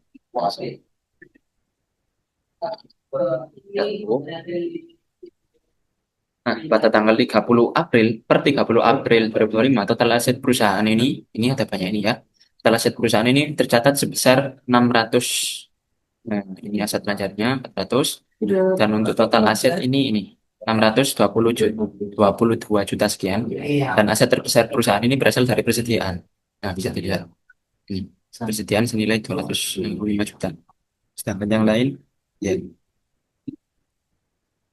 Nah, pada tanggal 30 April, per 30 April 2025, total aset perusahaan ini ada banyak ini ya. Total aset perusahaan ini tercatat sebesar 600, nah ini aset lancarnya 400, dan untuk total aset ini 622 juta sekian, dan aset terbesar perusahaan ini berasal dari persediaan. Nah, bisa dilihat, ini persediaan senilai 265 juta. Sedangkan yang lain, ya,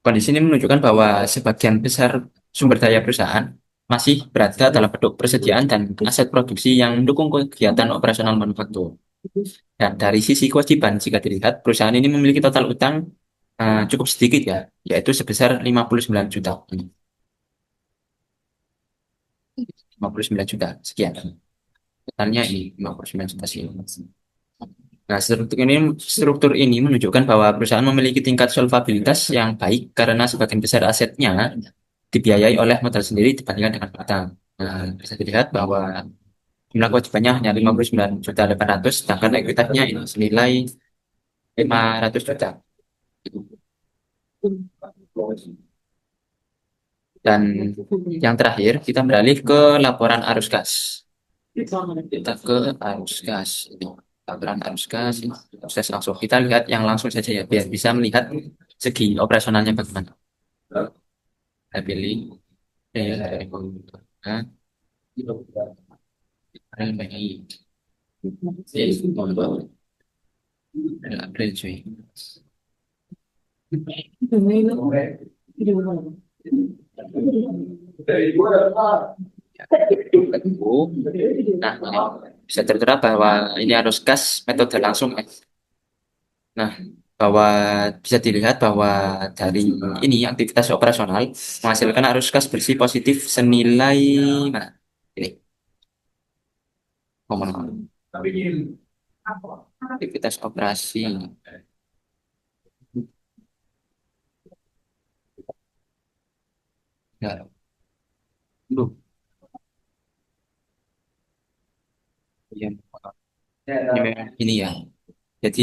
kondisi ini menunjukkan bahwa sebagian besar sumber daya perusahaan masih berada dalam bentuk persediaan dan aset produksi yang mendukung kegiatan operasional manufaktur. Dan dari sisi kewajiban, jika dilihat, perusahaan ini memiliki total utang cukup sedikit ya, yaitu sebesar 59 juta. 59 juta, sekian. Totalnya ini 59 juta sekian. Nah, struktur ini menunjukkan bahwa perusahaan memiliki tingkat solvabilitas yang baik karena sebagian besar asetnya dibiayai oleh modal sendiri dibandingkan dengan utang. Nah, bisa dilihat bahwa jumlah kewajibannya hanya 59.800.000, sedangkan ekuitasnya ini senilai 500 juta. Dan yang terakhir, kita beralih ke laporan arus kas. Kita ke arus kas. Ini laporan arus kas, ini proses langsung. Kita lihat yang langsung saja ya, biar bisa melihat segi operasionalnya bagaimana. Saya pilih dari komputer. April cuy. Ketemu. Nah, ini bisa tertera bahwa ini arus kas metode langsung. Nah, bahwa bisa dilihat bahwa dari ini aktivitas operasional menghasilkan arus kas bersih positif senilai mana? Ini ngomong aktivitas operasi. Ya, belum. Ya, ini memang ini ya. Jadi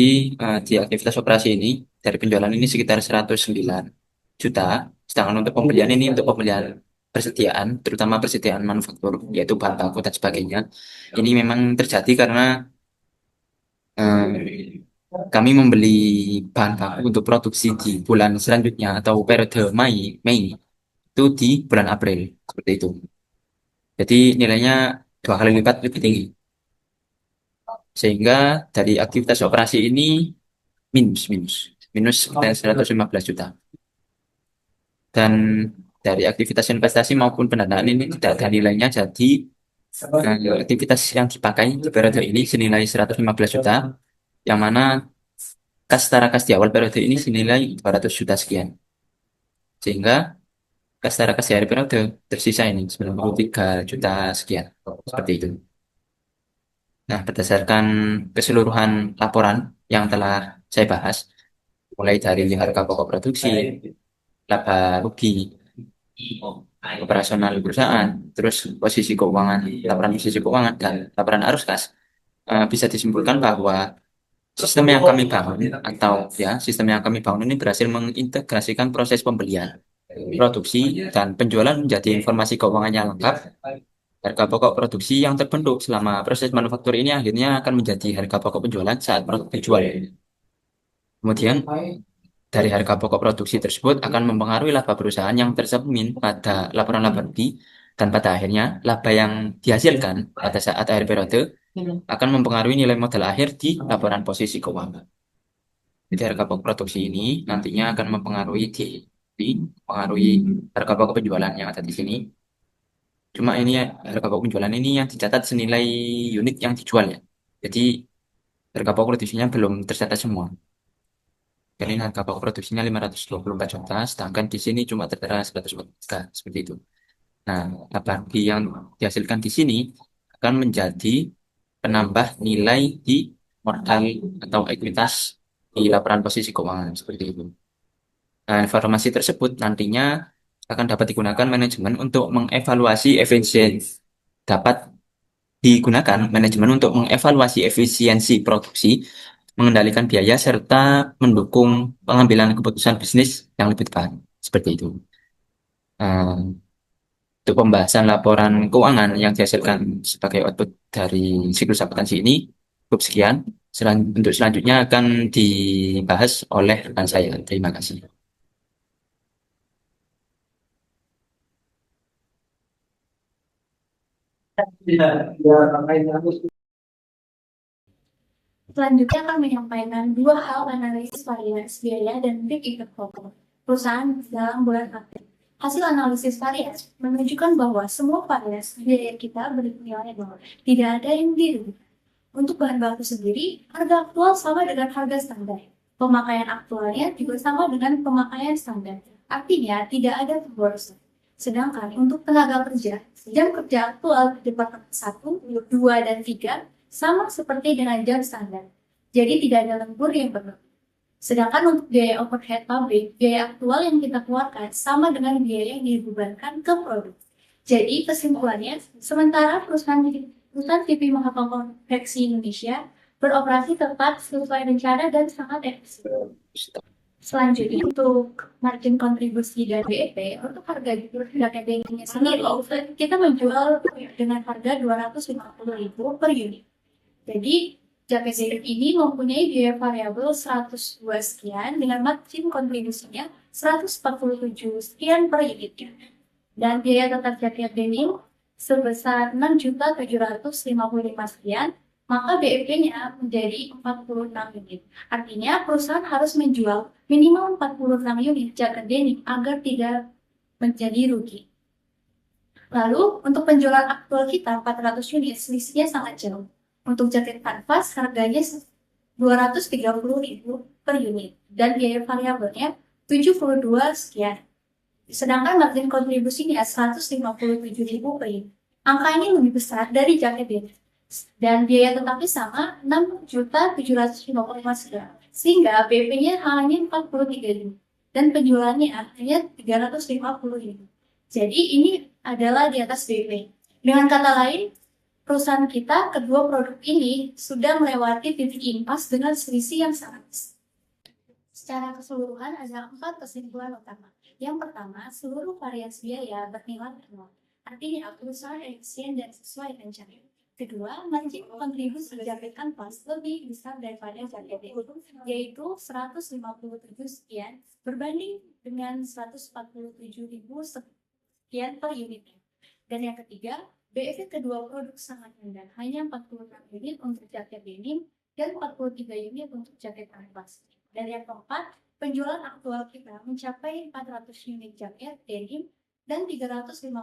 di aktivitas operasi ini dari penjualan ini sekitar 109 juta, sedangkan untuk pembelian ini untuk pembelian persediaan, terutama persediaan manufaktur, yaitu bahan baku dan sebagainya. Ini memang terjadi karena eh, kami membeli bahan baku untuk produksi di bulan selanjutnya atau periode Mei itu di bulan April seperti itu. Jadi nilainya 2 kali lipat lebih tinggi. Sehingga dari aktivitas operasi ini minus minus minus sekitar 115 juta. Dan dari aktivitas investasi maupun pendanaan ini tidak ada nilainya, jadi aktivitas yang dipakai di periode ini senilai 115 juta, yang mana kas setara kas di awal periode ini senilai 200 juta sekian. Sehingga kas setara kas di akhir periode tersisa ini 93 juta sekian, seperti itu. Nah, berdasarkan keseluruhan laporan yang telah saya bahas, mulai dari harga pokok produksi, laba rugi, operasional perusahaan, terus posisi keuangan, laporan posisi keuangan, dan laporan arus kas, bisa disimpulkan bahwa sistem yang kami bangun atau ya sistem yang kami bangun ini berhasil mengintegrasikan proses pembelian, produksi, dan penjualan menjadi informasi keuangan yang lengkap. Harga pokok produksi yang terbentuk selama proses manufaktur ini akhirnya akan menjadi harga pokok penjualan saat produk dijual. Kemudian dari harga pokok produksi tersebut akan mempengaruhi laba perusahaan yang tercermin pada laporan laba rugi, dan pada akhirnya laba yang dihasilkan pada saat akhir periode akan mempengaruhi nilai modal akhir di laporan posisi keuangan. Jadi harga pokok produksi ini nantinya akan mempengaruhi harga pokok penjualan yang ada di sini. Cuma ini harga pokok penjualan ini yang dicatat senilai unit yang dijual ya. Jadi harga pokok produksinya belum tercatat semua. Dan ini harga pokok produksinya 524 juta, sedangkan di sini cuma tertera 143, seperti itu. Nah, laba rugi yang dihasilkan di sini akan menjadi penambah nilai di modal atau ekuitas di laporan posisi keuangan, seperti itu. Nah, informasi tersebut nantinya akan dapat digunakan manajemen untuk mengevaluasi efisiensi dapat digunakan manajemen untuk mengevaluasi efisiensi produksi, mengendalikan biaya, serta mendukung pengambilan keputusan bisnis yang lebih tepat. Seperti itu. Untuk pembahasan laporan keuangan yang dihasilkan sebagai output dari siklus akuntansi ini, cukup sekian. Untuk selanjutnya akan dibahas oleh rekan saya. Terima kasih.
Selanjutnya akan menyampaikan dua hal analisis varians biaya dan big income problem perusahaan dalam bulan April. Hasil analisis varians menunjukkan bahwa semua varians biaya kita bernilai nol. Tidak ada yang dirugikan. Untuk bahan baku sendiri, harga aktual sama dengan harga standar. Pemakaian aktualnya juga sama dengan pemakaian standar. Artinya tidak ada pemborosan. Sedangkan untuk tenaga kerja, jam kerja aktual di Departemen 1, 2, dan 3 sama seperti dengan jam standar. Jadi tidak ada lembur yang berlebih. Sedangkan untuk biaya overhead pabrik, biaya aktual yang kita keluarkan sama dengan biaya yang dibebankan ke produk. Jadi kesimpulannya, sementara perusahaan TV Mahakam Konveksi Indonesia beroperasi tepat sesuai rencana dan sangat efisien. Selanjutnya untuk margin kontribusi dan BEP, untuk harga jaket denimnya sendiri, kita menjual dengan harga 250.000 per unit. Jadi jaket denim ini mempunyai biaya variabel 102 sekian dengan margin kontribusinya 147 sekian per unitnya. Dan biaya tetap jaket denim sebesar 6.755 sekian, maka BEP-nya menjadi 46 unit. Artinya perusahaan harus menjual minimal 46 unit jaket denim agar tidak menjadi rugi. Lalu, untuk penjualan aktual kita 400 unit, selisihnya sangat jauh. Untuk jaket kanvas, harganya 230.000 per unit, dan biaya variabelnya 72 sekian. Sedangkan margin kontribusinya 157.000 per unit. Angka ini lebih besar dari jaket ini. Dan biaya tetapnya sama 6.750.000 sekian. Sehingga BP-nya hanya 43.000 dan penjualannya hanya 350.000. Jadi ini adalah di atas BP. Dengan kata lain, perusahaan kita kedua produk ini sudah melewati titik impas dengan selisih yang sangat besar. Secara keseluruhan ada 4 kesimpulan utama. Yang pertama, seluruh variasi biaya bernilai nol. Artinya perusahaan efisien dan sesuai rencana. Kedua, margin kontribusi jaket kanvas lebih besar daripada jaket itu, yaitu 157 sekian berbanding dengan 147.000 sekian per unitnya. Dan yang ketiga, BEP kedua produk sangat rendah, hanya 46 unit untuk jaket denim dan 43 unit untuk jaket kanvas. Dan yang keempat, penjualan aktual kita mencapai 400 unit jaket denim dan 350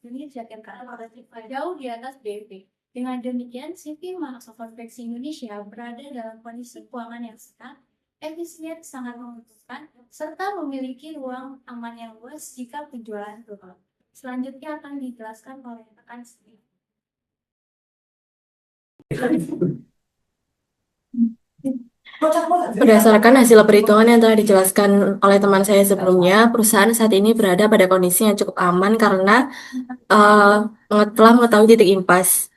unit jaket kanvas, jauh di atas BEP. Dengan demikian, CV Mahaka Konveksi Indonesia berada dalam kondisi keuangan yang sehat, efisien, sangat menguntungkan, serta memiliki ruang aman yang luas jika penjualan turun. Selanjutnya akan dijelaskan oleh rekan saya.
Berdasarkan hasil perhitungan yang telah dijelaskan oleh teman saya sebelumnya, perusahaan saat ini berada pada kondisi yang cukup aman karena telah mengetahui titik impas,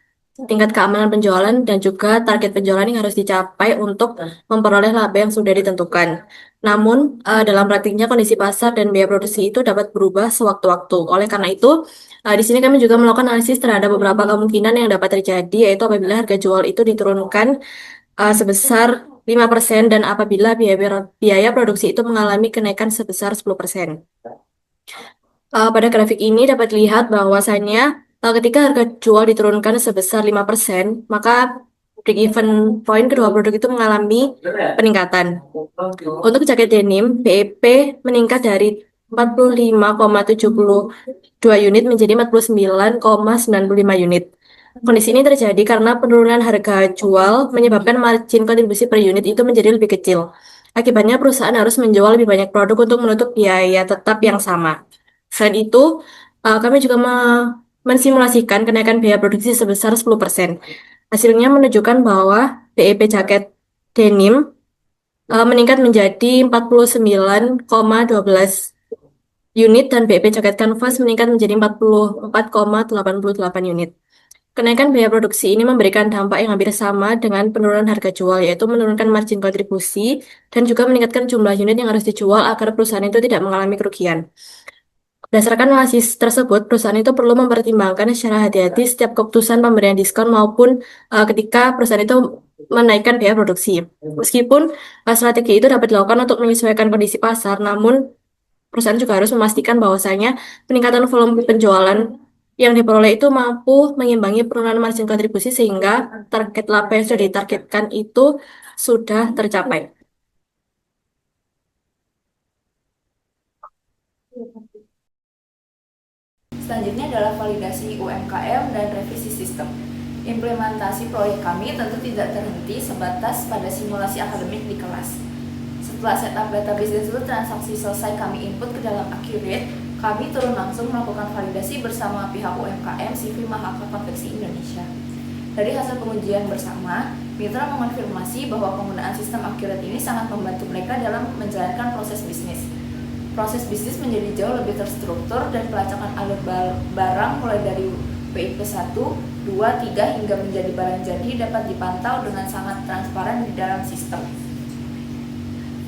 tingkat keamanan penjualan, dan juga target penjualan yang harus dicapai untuk memperoleh laba yang sudah ditentukan. Namun, dalam praktiknya kondisi pasar dan biaya produksi itu dapat berubah sewaktu-waktu. Oleh karena itu, di sini kami juga melakukan analisis terhadap beberapa kemungkinan yang dapat terjadi, yaitu apabila harga jual itu diturunkan sebesar 5% dan apabila biaya produksi itu mengalami kenaikan sebesar 10%. Pada grafik ini dapat dilihat bahwasannya ketika harga jual diturunkan sebesar 5%, maka break-even point kedua produk itu mengalami peningkatan. Untuk jaket denim, BEP meningkat dari 45,72 unit menjadi 49,95 unit. Kondisi ini terjadi karena penurunan harga jual menyebabkan margin kontribusi per unit itu menjadi lebih kecil. Akibatnya perusahaan harus menjual lebih banyak produk untuk menutup biaya tetap yang sama. Selain itu, kami juga mensimulasikan kenaikan biaya produksi sebesar 10%. Hasilnya menunjukkan bahwa BEP jaket denim meningkat menjadi 49,12 unit dan BEP jaket kanvas meningkat menjadi 44,88 unit. Kenaikan biaya produksi ini memberikan dampak yang hampir sama dengan penurunan harga jual, yaitu menurunkan margin kontribusi dan juga meningkatkan jumlah unit yang harus dijual agar perusahaan itu tidak mengalami kerugian. Berdasarkan analisis tersebut, perusahaan itu perlu mempertimbangkan secara hati-hati setiap keputusan pemberian diskon maupun ketika perusahaan itu menaikkan biaya produksi. Meskipun strategi itu dapat dilakukan untuk menyesuaikan kondisi pasar, namun perusahaan juga harus memastikan bahwasanya peningkatan volume penjualan yang diperoleh itu mampu mengimbangi penurunan margin kontribusi sehingga target laba yang sudah ditargetkan itu sudah tercapai.
Selanjutnya adalah validasi UMKM dan revisi sistem. Implementasi proyek kami tentu tidak terhenti sebatas pada simulasi akademik di kelas. Setelah setup database dan seluruh transaksi selesai kami input ke dalam Accurate, kami turun langsung melakukan validasi bersama pihak UMKM CV Mahaka Konveksi Indonesia. Dari hasil pengujian bersama, mitra mengonfirmasi bahwa penggunaan sistem Accurate ini sangat membantu mereka dalam menjalankan proses bisnis. Proses bisnis menjadi jauh lebih terstruktur dan pelacakan alur barang mulai dari BIP 1, 2, 3 hingga menjadi barang jadi dapat dipantau dengan sangat transparan di dalam sistem.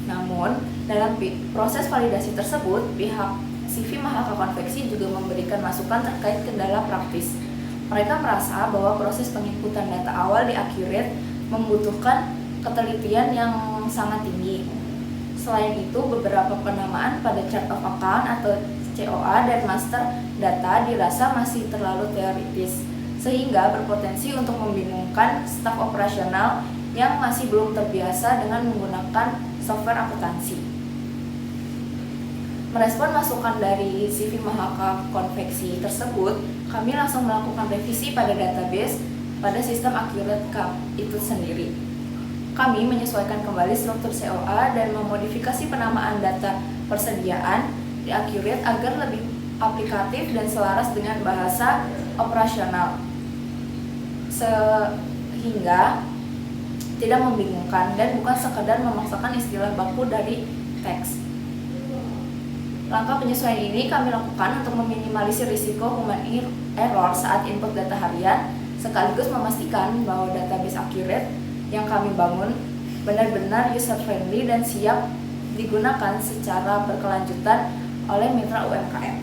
Namun, dalam proses validasi tersebut, pihak CV Mahaka Konveksi juga memberikan masukan terkait kendala praktis. Mereka merasa bahwa proses penginputan data awal di Accurate membutuhkan ketelitian yang sangat tinggi. Selain itu, beberapa penamaan pada chart of account atau COA dan master data dirasa masih terlalu teoritis, sehingga berpotensi untuk membingungkan staf operasional yang masih belum terbiasa dengan menggunakan software akuntansi. Merespon masukan dari CV Mahaka Konveksi tersebut, kami langsung melakukan revisi pada database pada sistem Accurate Cup itu sendiri. Kami menyesuaikan kembali struktur COA dan memodifikasi penamaan data persediaan di Accurate agar lebih aplikatif dan selaras dengan bahasa operasional, sehingga tidak membingungkan dan bukan sekedar memaksakan istilah baku dari teks. Langkah penyesuaian ini kami lakukan untuk meminimalisir risiko human error saat input data harian, sekaligus memastikan bahwa database Accurate yang kami bangun benar-benar user-friendly dan siap digunakan secara berkelanjutan oleh mitra UMKM.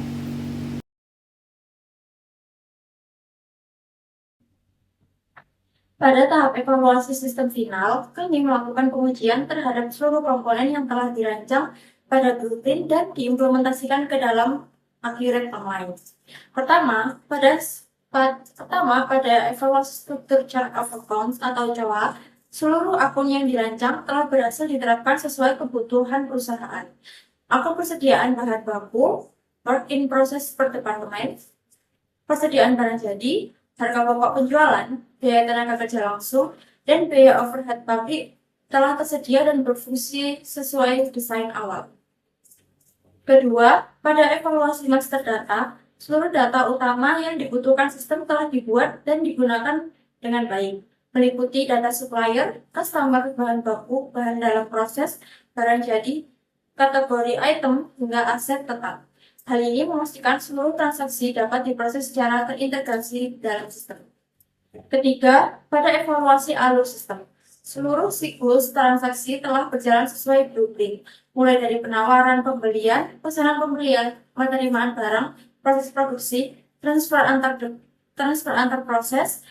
Pada tahap evaluasi sistem final, kami melakukan pengujian terhadap seluruh komponen yang telah dirancang pada blueprint dan diimplementasikan ke dalam Accurate Online. Pertama, pada evaluasi struktur chart of accounts atau COA, seluruh akun yang dirancang telah berhasil diterapkan sesuai kebutuhan perusahaan. Akun persediaan bahan baku, work in process per departemen, persediaan barang jadi, harga pokok penjualan, biaya tenaga kerja langsung, dan biaya overhead pabrik telah tersedia dan berfungsi sesuai desain awal. Kedua, pada evaluasi master data, seluruh data utama yang dibutuhkan sistem telah dibuat dan digunakan dengan baik, meliputi data supplier, customer, bahan baku, bahan dalam proses, barang jadi, kategori item, hingga aset tetap. Hal ini memastikan seluruh transaksi dapat diproses secara terintegrasi dalam sistem. Ketiga, pada evaluasi alur sistem, seluruh siklus transaksi telah berjalan sesuai blueprint, mulai dari penawaran pembelian, pesanan pembelian, penerimaan barang, proses produksi, transfer antar proses,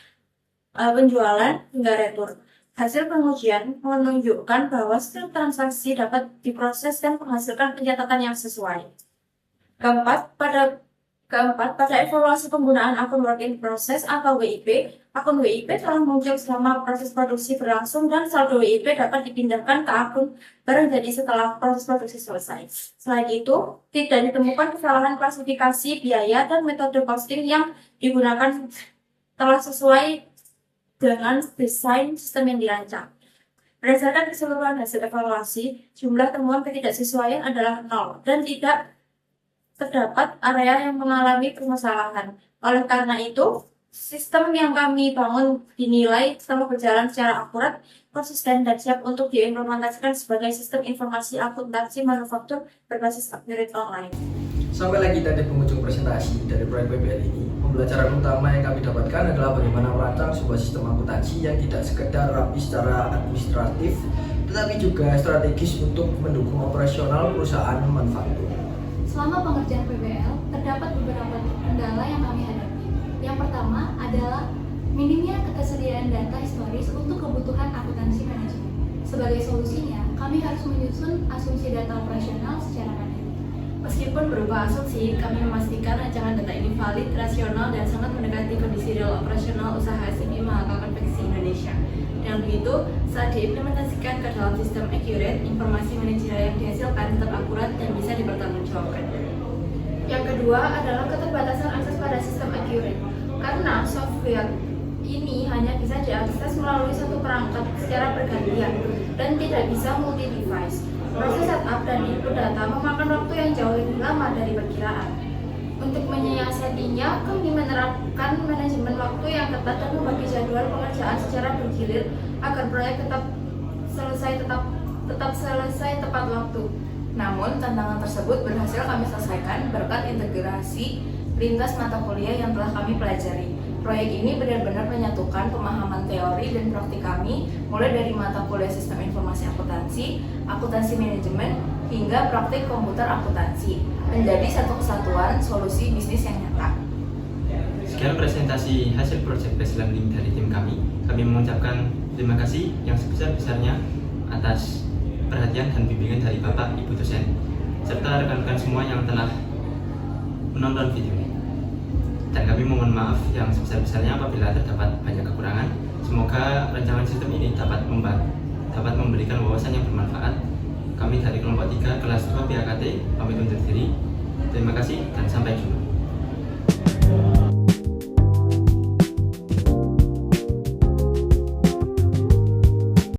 penjualan, hingga retur. Hasil pengujian menunjukkan bahwa setiap transaksi dapat diproses dan menghasilkan pencatatan yang sesuai. Keempat, pada evaluasi penggunaan akun work in process atau WIP, akun WIP telah muncul selama proses produksi berlangsung dan saldo WIP dapat dipindahkan ke akun barang jadi setelah proses produksi selesai. Selain itu, tidak ditemukan kesalahan klasifikasi biaya dan metode costing yang digunakan telah sesuai dengan desain sistem yang dirancang. Berdasarkan keseluruhan hasil evaluasi, jumlah temuan ketidaksesuaian adalah 0 dan tidak terdapat area yang mengalami permasalahan. Oleh karena itu, sistem yang kami bangun dinilai telah berjalan secara akurat, konsisten, dan siap untuk diimplementasikan sebagai sistem informasi akuntansi manufaktur berbasis Accurate Online.
Sampai lagi tadi pengunjung presentasi dari proyek PBL ini, pembelajaran utama yang kami dapatkan adalah bagaimana merancang sebuah sistem akuntansi yang tidak sekedar rapi secara administratif, tetapi juga strategis untuk mendukung operasional perusahaan manufaktur.
Selama pengerjaan PBL, terdapat beberapa kendala yang kami hadapi. Yang pertama adalah minimnya ketersediaan data historis untuk kebutuhan akuntansi manajemen. Sebagai solusinya, kami harus menyusun asumsi data operasional secara mandiri.
Meskipun berupa asumsi, kami memastikan rancangan data ini valid, rasional, dan sangat mendekati kondisi real operasional usaha SME Mahaka Konveksi Indonesia. Dengan begitu, saat diimplementasikan ke dalam sistem Accurate, informasi manajerial yang dihasilkan tetap akurat dan bisa dipertanggungjawabkan. Yang kedua adalah keterbatasan akses pada sistem Accurate, karena software ini hanya bisa diakses melalui satu perangkat secara bergantian dan tidak bisa multi-device. Proses setup dan input data memakan waktu yang jauh lebih lama dari perkiraan. Untuk menyiasatinya, kami menerapkan manajemen waktu yang ketat dan membagi jadwal pengerjaan secara bergilir agar proyek tetap selesai tepat waktu. Namun, tantangan tersebut berhasil kami selesaikan berkat integrasi lintas mata kuliah yang telah kami pelajari. Proyek ini benar-benar menyatukan pemahaman teori dan praktik kami, mulai dari mata kuliah sistem informasi akuntansi, akuntansi manajemen, hingga praktik komputer akuntansi, menjadi satu kesatuan solusi bisnis yang nyata.
Sekian presentasi hasil project based learning dari tim kami. Kami mengucapkan terima kasih yang sebesar-besarnya atas perhatian dan bimbingan dari Bapak Ibu dosen, serta rekan-rekan semua yang telah menonton video ini. Dan kami mohon maaf yang sebesar-besarnya apabila terdapat banyak kekurangan. Semoga rancangan sistem ini dapat memberikan wawasan yang bermanfaat. Kami dari kelompok 3 kelas 2 PAKT pamit undur diri. Terima kasih dan sampai jumpa.